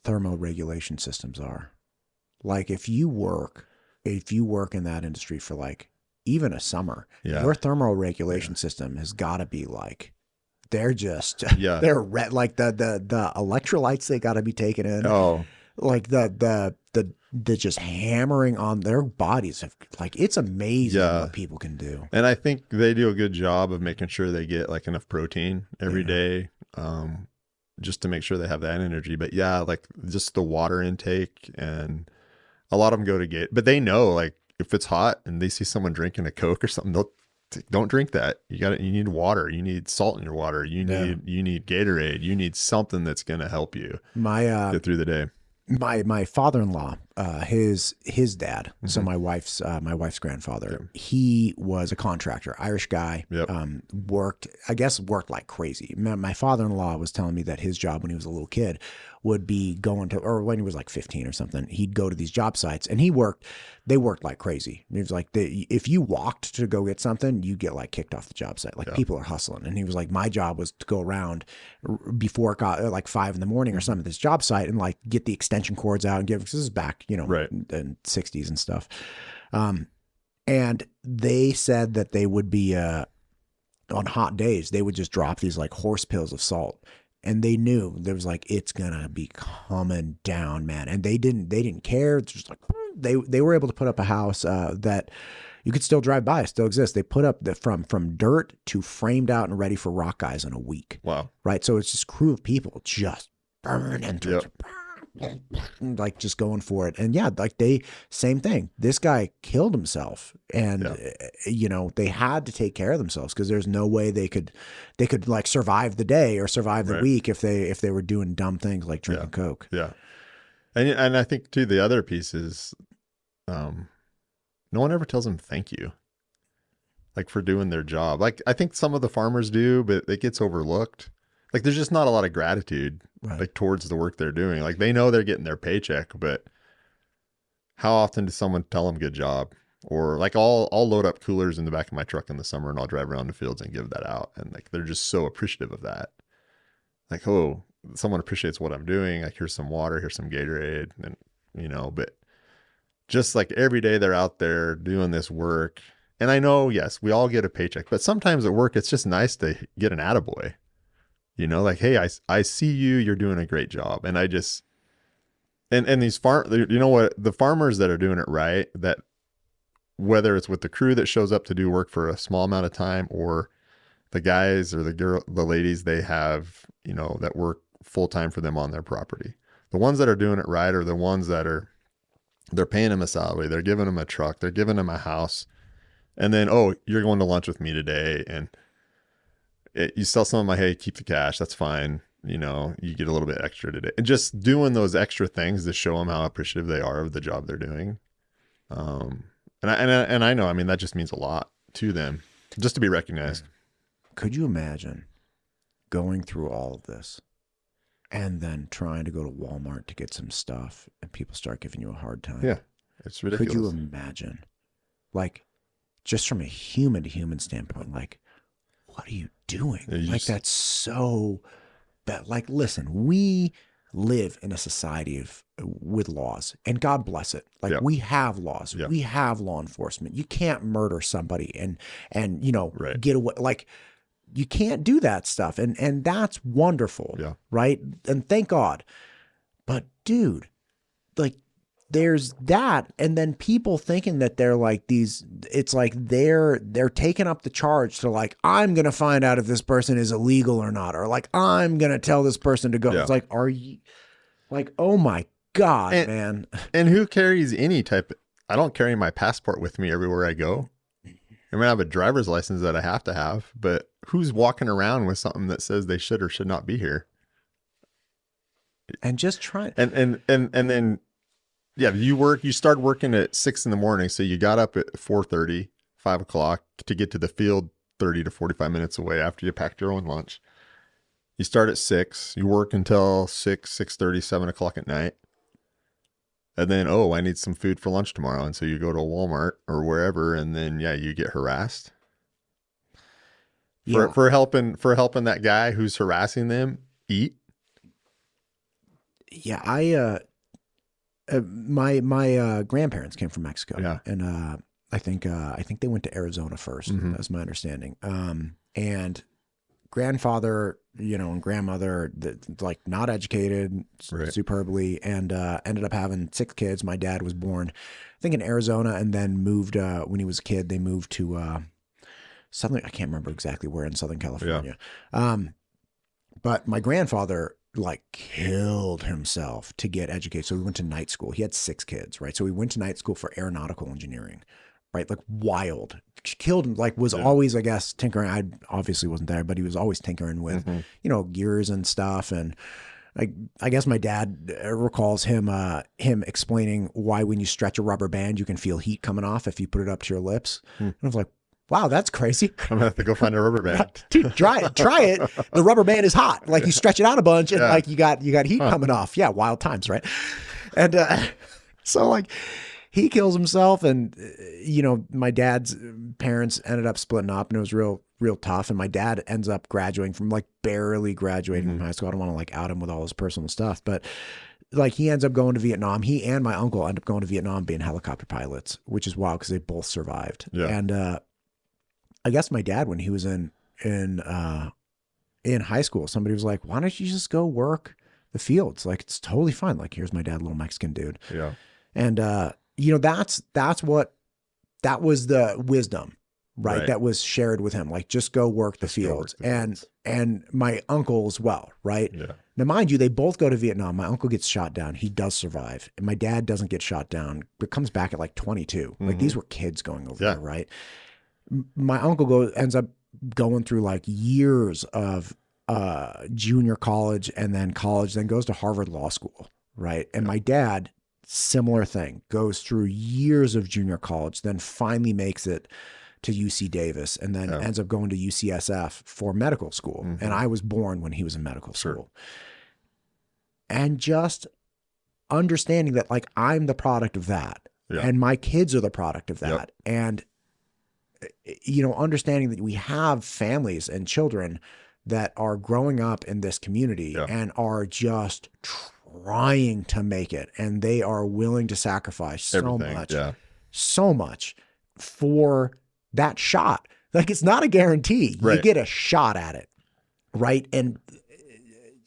thermoregulation systems are? Like if you work in that industry for like even a summer, your thermoregulation system has got to be like, they're just, they're like the electrolytes they got to be taken in. Oh, like the just hammering on their bodies. Like it's amazing what people can do. And I think they do a good job of making sure they get like enough protein every day, just to make sure they have that energy. But like just the water intake, and a lot of them go to get, but they know like if it's hot and they see someone drinking a Coke or something, don't drink that. You need water. You need salt in your water. You need Gatorade. You need something that's going to help you get through the day. My father-in-law, his dad. So my wife's grandfather, he was a contractor, Irish guy, worked like crazy. My father-in-law was telling me that his job when he was a little kid would be going to, or when he was like 15 or something, he'd go to these job sites and they worked like crazy. He was like, if you walked to go get something, you get like kicked off the job site. Like people are hustling. And he was like, my job was to go around before it got like 5 a.m. or something at this job site and like get the extension cords out and give, because this is back, in the 60s and stuff. And they said that they would be, on hot days, they would just drop these like horse pills of salt. And they knew there was like, it's gonna be coming down, man. And they didn't care. It's just like, they were able to put up a house that you could still drive by. It still exists. They put up from dirt to framed out and ready for rock guys in a week. Wow. Right. So it's this crew of people just burning through like just going for it. And same thing. This guy killed himself and they had to take care of themselves because there's no way they could like survive the day or survive the week if they were doing dumb things like drinking Coke. Yeah. And I think too, the other piece is, no one ever tells them thank you, like for doing their job. Like I think some of the farmers do, but it gets overlooked. Like there's just not a lot of gratitude like towards the work they're doing. Like they know they're getting their paycheck, but how often does someone tell them good job? Or like I'll load up coolers in the back of my truck in the summer and I'll drive around the fields and give that out. And like, they're just so appreciative of that. Like, oh, someone appreciates what I'm doing. Like here's some water, here's some Gatorade and but just like every day they're out there doing this work. And I know, yes, we all get a paycheck, but sometimes at work, it's just nice to get an attaboy. Like, hey, I see you, you're doing a great job. And I just, and these the farmers that are doing it right, that whether it's with the crew that shows up to do work for a small amount of time or the guys or the ladies they have, that work full time for them on their property. The ones that are doing it right are the ones that they're paying them a salary. They're giving them a truck. They're giving them a house. And then, oh, you're going to lunch with me today. And you tell someone, hey, keep the cash. That's fine. You get a little bit extra today. And just doing those extra things to show them how appreciative they are of the job they're doing. And I know, I mean, that just means a lot to them just to be recognized. Could you imagine going through all of this and then trying to go to Walmart to get some stuff and people start giving you a hard time? Yeah. It's ridiculous. Could you imagine? Like, just from a human to human standpoint, like, what are you doing? Like, that's so bad. Like, listen, we live in a society with laws, and God bless it. Like, we have laws. We have law enforcement. You can't murder somebody and get away. Like, you can't do that stuff. And that's wonderful. Yeah. Right. And thank God. But dude, like, there's that. And then people thinking that they're like these, it's like they're taking up the charge to like, I'm going to find out if this person is illegal or not. Or like, I'm going to tell this person to go. Yeah. It's like, are you like, oh my God, man. And who carries any type I don't carry my passport with me everywhere I go. I mean, I have a driver's license that I have to have, but who's walking around with something that says they should or should not be here? And just try. And then, yeah, you start working at 6 a.m. So you got up at 4:30, 5 o'clock to get to the field 30 to 45 minutes away after you packed your own lunch. You start at 6, you work until 6, 6:30, 7 o'clock at night. And then, I need some food for lunch tomorrow. And so you go to Walmart or wherever, and then, you get harassed for helping that guy who's harassing them eat. Yeah. My grandparents came from Mexico. Yeah. And, I think they went to Arizona first. Mm-hmm. That's my understanding. And grandfather, and grandmother, like not educated, right, superbly, and ended up having 6 kids. My dad was born, I think, in Arizona, and then moved when he was a kid. They moved to something, I can't remember exactly where in Southern California. Yeah. But my grandfather like killed himself to get educated. So we went to night school. He had 6 kids, right? So we went to night school for aeronautical engineering. Right, like wild. Killed him, like was always, I guess, tinkering. I obviously wasn't there, but he was always tinkering with, gears and stuff. And I guess my dad recalls him explaining why when you stretch a rubber band, you can feel heat coming off if you put it up to your lips. And I was like, wow, that's crazy. I'm gonna have to go find a rubber band. Dude, try it. The rubber band is hot. Like you stretch it out a bunch and like you got heat coming off. Yeah. Wild times. Right. And, so like he kills himself and, my dad's parents ended up splitting up and it was real tough. And my dad ends up graduating from like barely graduating from high school. I don't want to like out him with all his personal stuff, but like he ends up going to Vietnam. He and my uncle end up going to Vietnam being helicopter pilots, which is wild because they both survived. Yeah. And, I guess my dad, when he was in high school, somebody was like, why don't you just go work the fields? Like, it's totally fine. Like, here's my dad, little Mexican dude. Yeah. And, that was the wisdom, right? That was shared with him. Like, just go work the fields. And my uncle as well, right? Yeah. Now, mind you, they both go to Vietnam. My uncle gets shot down. He does survive. And my dad doesn't get shot down, but comes back at like 22. Like, these were kids going over there, right? My uncle ends up going through like years of junior college and then college, then goes to Harvard Law School, right? And my dad, similar thing, goes through years of junior college, then finally makes it to UC Davis and then ends up going to UCSF for medical school. And I was born when he was in medical school. And just understanding that like I'm the product of that and my kids are the product of that. And understanding that we have families and children that are growing up in this community and are just trying to make it. And they are willing to sacrifice so much for that shot. Like, it's not a guarantee. You get a shot at it. Right. And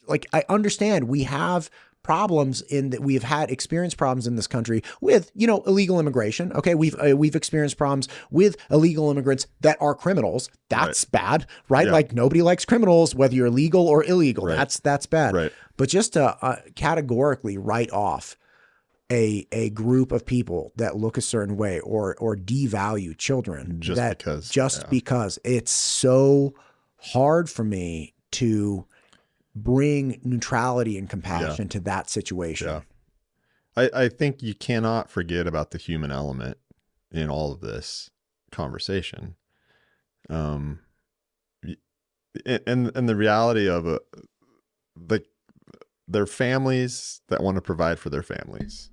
like, I understand we have problems in that we've had experienced problems in this country with, illegal immigration. Okay. We've experienced problems with illegal immigrants that are criminals. That's bad, right? Like nobody likes criminals, whether you're legal or illegal. That's bad. Right. But just to categorically write off a group of people that look a certain way or devalue children because it's so hard for me to bring neutrality and compassion to that situation. Yeah. I think you cannot forget about the human element in all of this conversation. And the reality of their families that want to provide for their families.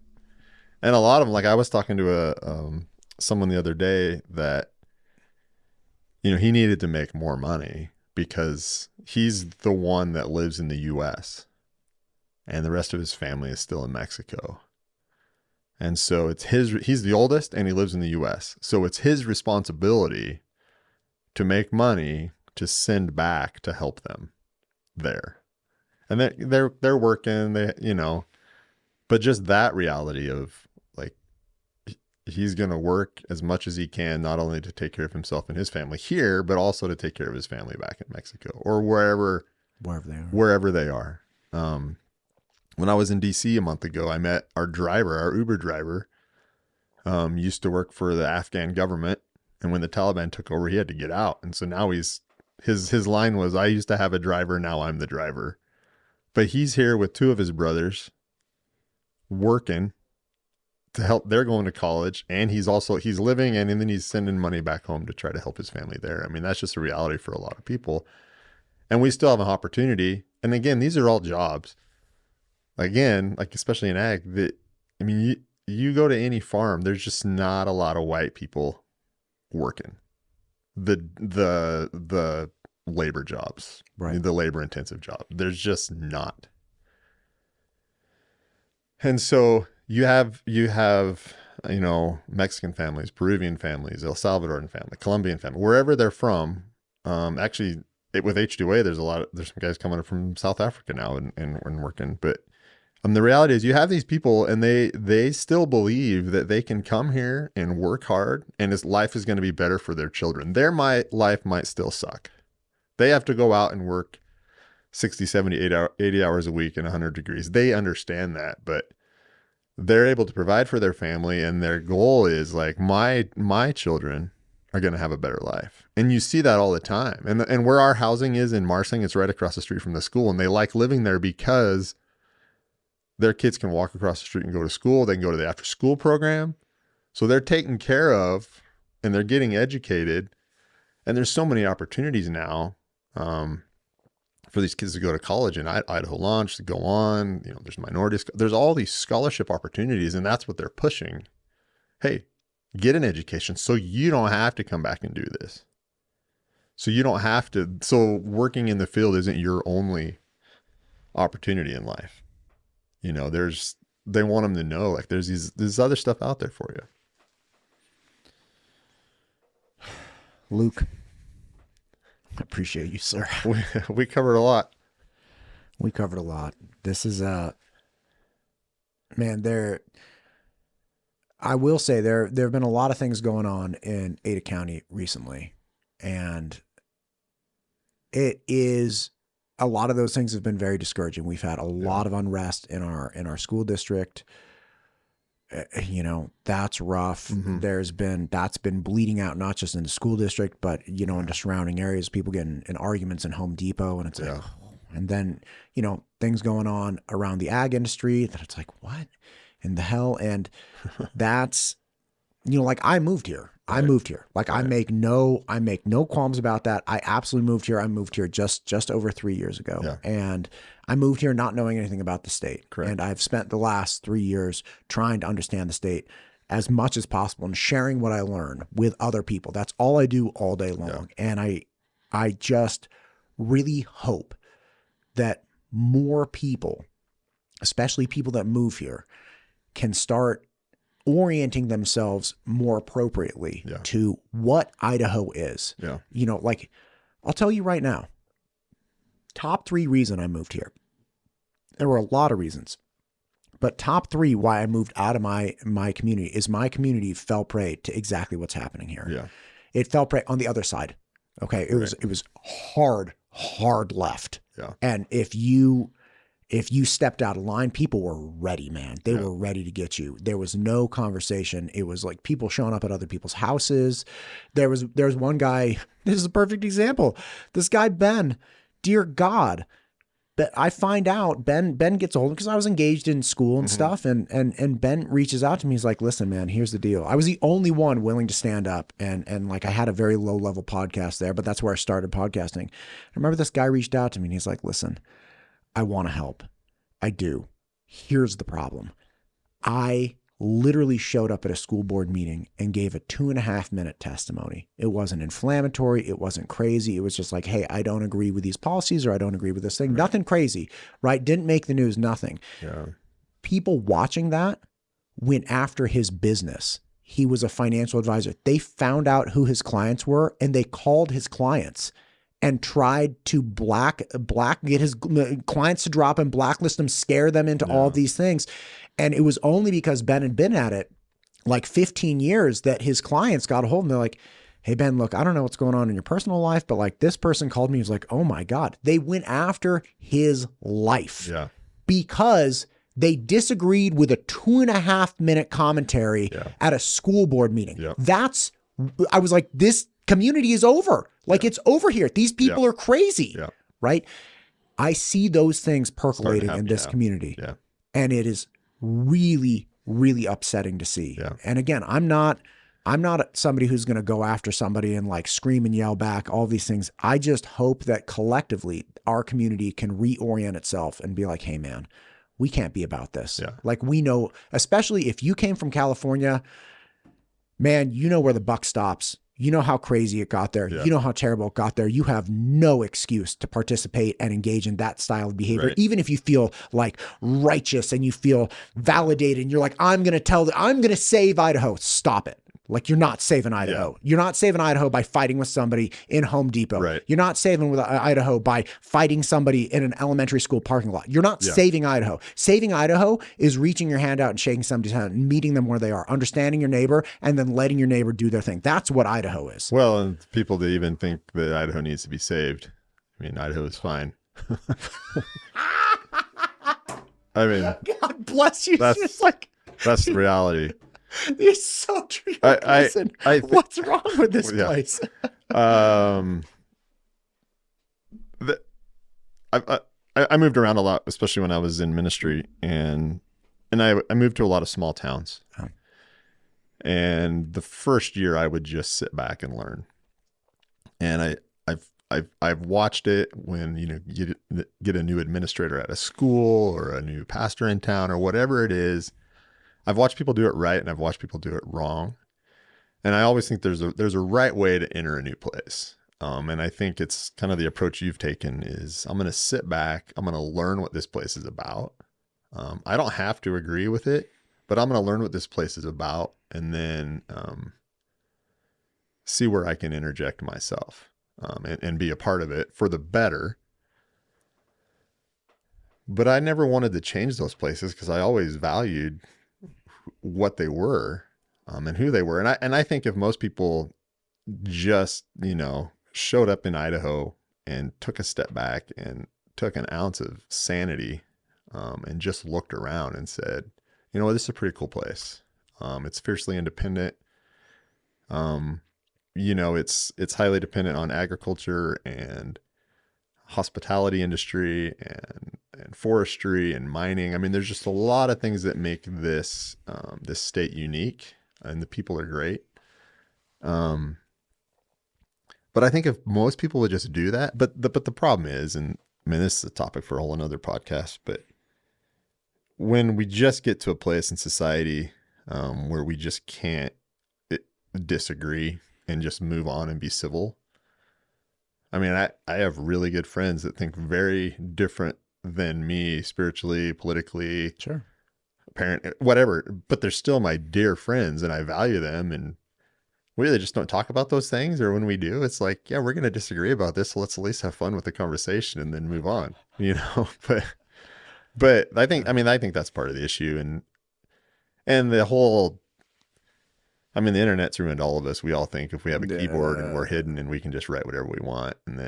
And a lot of them, like I was talking to someone the other day that, he needed to make more money because he's the one that lives in the US and the rest of his family is still in Mexico. And so he's the oldest and he lives in the US. So it's his responsibility to make money to send back to help them there. And they're working, but just that reality of like, he's going to work as much as he can, not only to take care of himself and his family here, but also to take care of his family back in Mexico or wherever they are. When I was in DC a month ago, I met our Uber driver, used to work for the Afghan government. And when the Taliban took over, he had to get out. And so now his line was, I used to have a driver. Now I'm the driver. But he's here with two of his brothers working to help. They're going to college and he's living and then he's sending money back home to try to help his family there. I mean, that's just a reality for a lot of people. And we still have an opportunity. And again, these are all jobs. Again, like especially in ag, you go to any farm, there's just not a lot of white people working the labor jobs, right? The labor intensive job. There's just not. And so you have, Mexican families, Peruvian families, El Salvadoran family, Colombian family, wherever they're from. Actually with H2A, there's some guys coming from South Africa now and working, but the reality is you have these people and they still believe that they can come here and work hard and his life is going to be better for their children. Life might still suck. They have to go out and work 60, 70, 80 hours a week in 100 degrees. They understand that, but they're able to provide for their family and their goal is like my children are going to have a better life. And you see that all the time. And where our housing is in Marsing, it's right across the street from the school and they like living there because their kids can walk across the street and go to school. They can go to the after school program. So they're taken care of and they're getting educated. And there's so many opportunities now for these kids to go to college in Idaho Launch, to go on. You know, there's minorities. There's all these scholarship opportunities, and that's what they're pushing. Hey, get an education so you don't have to come back and do this. So you don't have to. So working in the field isn't your only opportunity in life. You know, they want them to know, like, there's this other stuff out there for you. Luke, I appreciate you, sir. We covered a lot. We covered a lot. This is man, I will say there have been a lot of things going on in Ada County recently, and it is, a lot of those things have been very discouraging. We've had a lot of unrest in our school district. You know, that's rough. Mm-hmm. That's been bleeding out, not just in the school district, but, you know, in the surrounding areas, people getting in arguments in Home Depot, and it's like, and then, you know, things going on around the ag industry that it's like, what in the hell? And that's, you know, like, I moved here. Right. I moved here. Like, right. I make no qualms about that. I absolutely moved here. I moved here just over 3 years ago. Yeah. And I moved here not knowing anything about the state. Correct. And I've spent the last 3 years trying to understand the state as much as possible and sharing what I learn with other people. That's all I do all day long. Yeah. And I just really hope that more people, especially people that move here, can start orienting themselves more appropriately to what Idaho is. Yeah. You know, like, I'll tell you right now, top 3 reason I moved here. There were a lot of reasons, but top 3 why I moved out of my community is my community fell prey to exactly what's happening here. Yeah. It fell prey on the other side. Okay. It was hard left. Yeah. And if you stepped out of line, people were ready, man. They were ready to get you. There was no conversation. It was like people showing up at other people's houses. There was one guy, this is a perfect example. This guy, Ben, dear God, but I find out Ben gets older because I was engaged in school and stuff. And Ben reaches out to me. He's like, listen, man, here's the deal. I was the only one willing to stand up. And like, I had a very low level podcast there, but that's where I started podcasting. I remember this guy reached out to me and he's like, listen, I want to help. I do. Here's the problem. I literally showed up at a school board meeting and gave a 2.5-minute testimony. It wasn't inflammatory. It wasn't crazy. It was just like, hey, I don't agree with these policies, or I don't agree with this thing. Right. Nothing crazy, right? Didn't make the news, nothing. Yeah. People watching that went after his business. He was a financial advisor. They found out who his clients were, and they called his clients and tried to get his clients to drop him, blacklist them, scare them into all of these things. And it was only because Ben had been at it like 15 years that his clients got a hold of him. They're like, hey, Ben, look, I don't know what's going on in your personal life, but like, this person called me. He was like, oh my God. They went after his life because they disagreed with a 2.5-minute commentary at a school board meeting. I was like, this community is over. Like, it's over here. These people are crazy, right? I see those things percolating in this community, and it is really, really upsetting to see. And again, I'm not somebody who's going to go after somebody and like scream and yell back, all these things. I just hope that collectively our community can reorient itself and be like, hey, man, we can't be about this. Like, we know, especially if you came from California, man, you know where the buck stops. You know how crazy it got there. You know how terrible it got there. You have no excuse to participate and engage in that style of behavior. Even if you feel like righteous and you feel validated and you're like, I'm going to save Idaho. Stop it. Like, you're not saving Idaho. You're not saving Idaho by fighting with somebody in Home Depot. You're not saving with Idaho by fighting somebody in an elementary school parking lot. You're not saving Idaho. Saving Idaho is reaching your hand out and shaking somebody's hand and meeting them where they are, understanding your neighbor, and then letting your neighbor do their thing. That's what Idaho is. Well, and people that even think that Idaho needs to be saved. I mean, Idaho is fine. I mean, God bless you. That's the reality. It's so true. Listen, what's wrong with this place? I moved around a lot, especially when I was in ministry, and I moved to a lot of small towns. Oh. And the first year I would just sit back and learn. And I've watched it when, you get a new administrator at a school or a new pastor in town or whatever it is. I've watched people do it right and I've watched people do it wrong. And I always think there's a right way to enter a new place. And I think it's kind of the approach you've taken is I'm going to sit back. I'm going to learn what this place is about. I don't have to agree with it, but I'm going to learn what this place is about and then see where I can interject myself and be a part of it for the better. But I never wanted to change those places because I always valued what they were and who they were. And I think if most people just, showed up in Idaho and took a step back and took an ounce of sanity and just looked around and said, you know what, this is a pretty cool place. It's fiercely independent. It's highly dependent on agriculture and hospitality industry and forestry and mining. I mean, there's just a lot of things that make this state unique, and the people are great. But I think if most people would just do that, but the problem is, and I mean, this is a topic for a whole another podcast, but when we just get to a place in society where we just can't disagree and just move on and be civil. I mean, I have really good friends that think very different than me spiritually, politically, Sure, parent, whatever, but they're still my dear friends and I value them. And we really just don't talk about those things. Or when we do, it's like, yeah, we're going to disagree about this. So let's at least have fun with the conversation and then move on, but I think that's part of the issue. And the whole, the internet's ruined all of us. We all think if we have a keyboard and we're hidden and we can just write whatever we want. And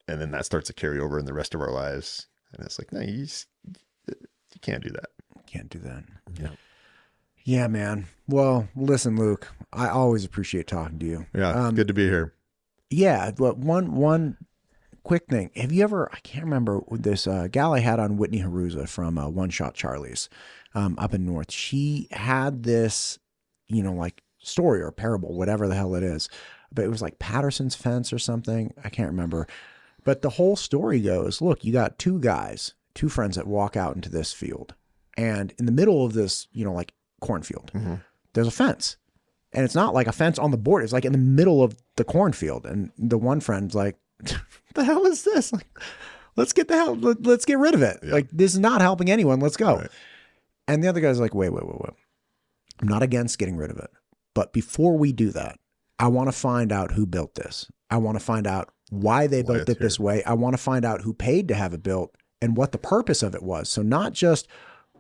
then that starts to carry over in the rest of our lives. And it's like, no, you can't do that. Can't do that. Yeah. Yeah, man. Well, listen, Luke, I always appreciate talking to you. Yeah. Good to be here. Yeah. But one quick thing. Have you ever, I can't remember this gal I had on, Whitney Haruza from One Shot Charlie's up in North. She had this, like story or parable, whatever the hell it is, but it was like Patterson's Fence or something. I can't remember. But the whole story goes, look, you got two friends that walk out into this field, and in the middle of this, like cornfield, there's a fence, and it's not like a fence on the border. It's like in the middle of the cornfield. And the one friend's like, what the hell is this? Like, let's get rid of it. Yeah. Like, this is not helping anyone. Let's go. Right. And the other guy's like, wait. I'm not against getting rid of it. But before we do that, I want to find out who built this. I want to find out why they built it this way. I want to find out who paid to have it built and what the purpose of it was. So not just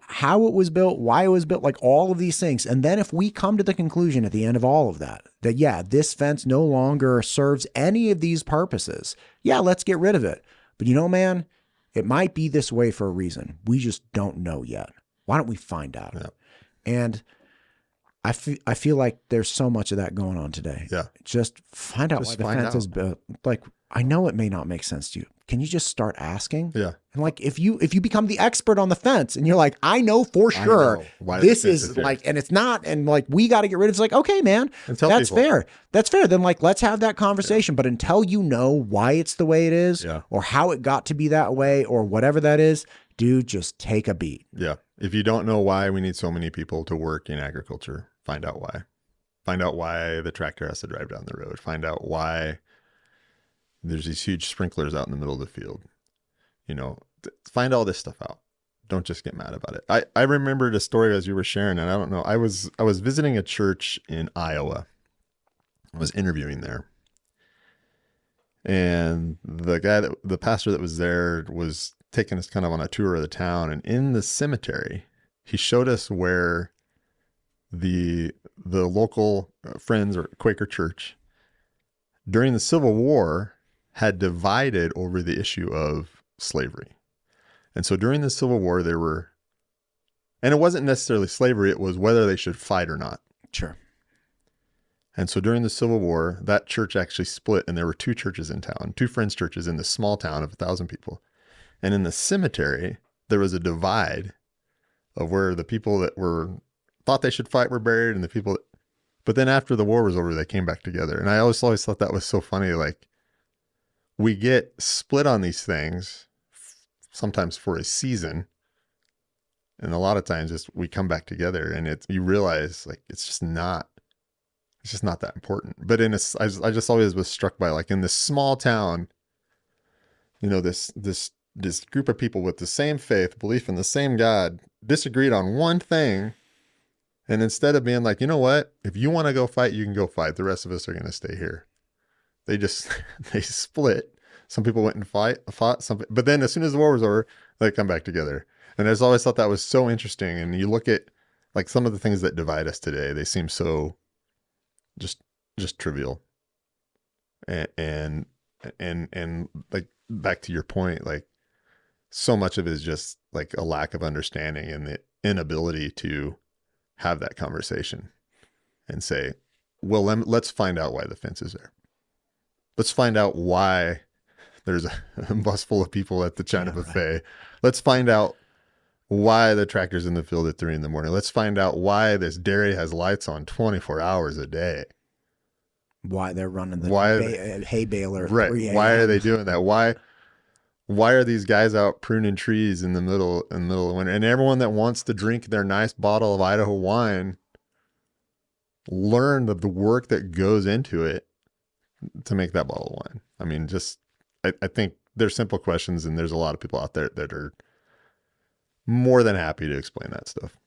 how it was built, why it was built, like all of these things. And then if we come to the conclusion at the end of all of that, yeah, this fence no longer serves any of these purposes, yeah, let's get rid of it. But man, it might be this way for a reason. We just don't know yet. Why don't we find out? Yeah. And I feel like there's so much of that going on today. Yeah. Just find out why the fence is built. Like, I know it may not make sense to you. Can you just start asking? Yeah. And like, if you become the expert on the fence and you're like, I know for sure this is like, and it's not, and like, we got to get rid of it. It's like, okay, man, that's fair. That's fair. Then like, let's have that conversation. Yeah. But until you know why it's the way it is, or how it got to be that way, or whatever that is, dude, just take a beat. Yeah. If you don't know why we need so many people to work in agriculture, find out why. Find out why the tractor has to drive down the road. Find out why there's these huge sprinklers out in the middle of the field. Find all this stuff out. Don't just get mad about it. I remembered a story as you were sharing, and I don't know. I was visiting a church in Iowa. I was interviewing there. And the pastor that was there was taking us kind of on a tour of the town. And in the cemetery, he showed us where the local Friends or Quaker church during the Civil War had divided over the issue of slavery. And so during the Civil War, and it wasn't necessarily slavery, it was whether they should fight or not. Sure. And so during the Civil War, that church actually split, and there were two churches in town, two Friends churches in this small town of 1,000 people. And in the cemetery, there was a divide of where the people that thought they should fight were buried, and the people that, but then after the war was over, they came back together. And I always thought that was so funny. Like, we get split on these things sometimes for a season, and a lot of times just we come back together, and you realize like it's just not that important. But I just always was struck by, like, in this small town, you know, this group of people with the same faith, belief in the same God, disagreed on one thing. And instead of being like, you know what, if you want to go fight, you can go fight. The rest of us are going to stay here. They split. Some people went and fought some, but then as soon as the war was over, they come back together. And I just always thought that was so interesting. And you look at like some of the things that divide us today, they seem so just trivial. And like, back to your point, like, so much of it is just like a lack of understanding and the inability to have that conversation and say, well, let's find out why the fence is there. Let's find out why there's a bus full of people at the China buffet. Right. Let's find out why the tractor's in the field at 3 a.m. Let's find out why this dairy has lights on 24 hours a day. Why they're running the hay baler. At right. 3 a.m. Why are they doing that? Why are these guys out pruning trees in the middle of winter? And everyone that wants to drink their nice bottle of Idaho wine, learn the work that goes into it to make that bottle of wine. I mean, I think they're simple questions, and there's a lot of people out there that are more than happy to explain that stuff.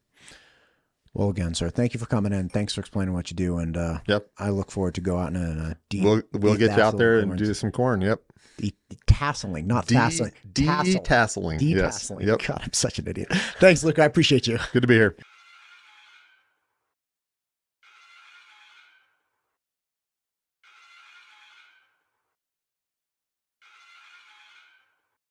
Well, again, sir, thank you for coming in. Thanks for explaining what you do. And yep, I look forward to go out and we'll get you out there and do some corn. Yep. Tasseling, not tasseling. Detasseling. Detasseling. Yes. Yep. God, I'm such an idiot. Thanks, Luke. I appreciate you. Good to be here.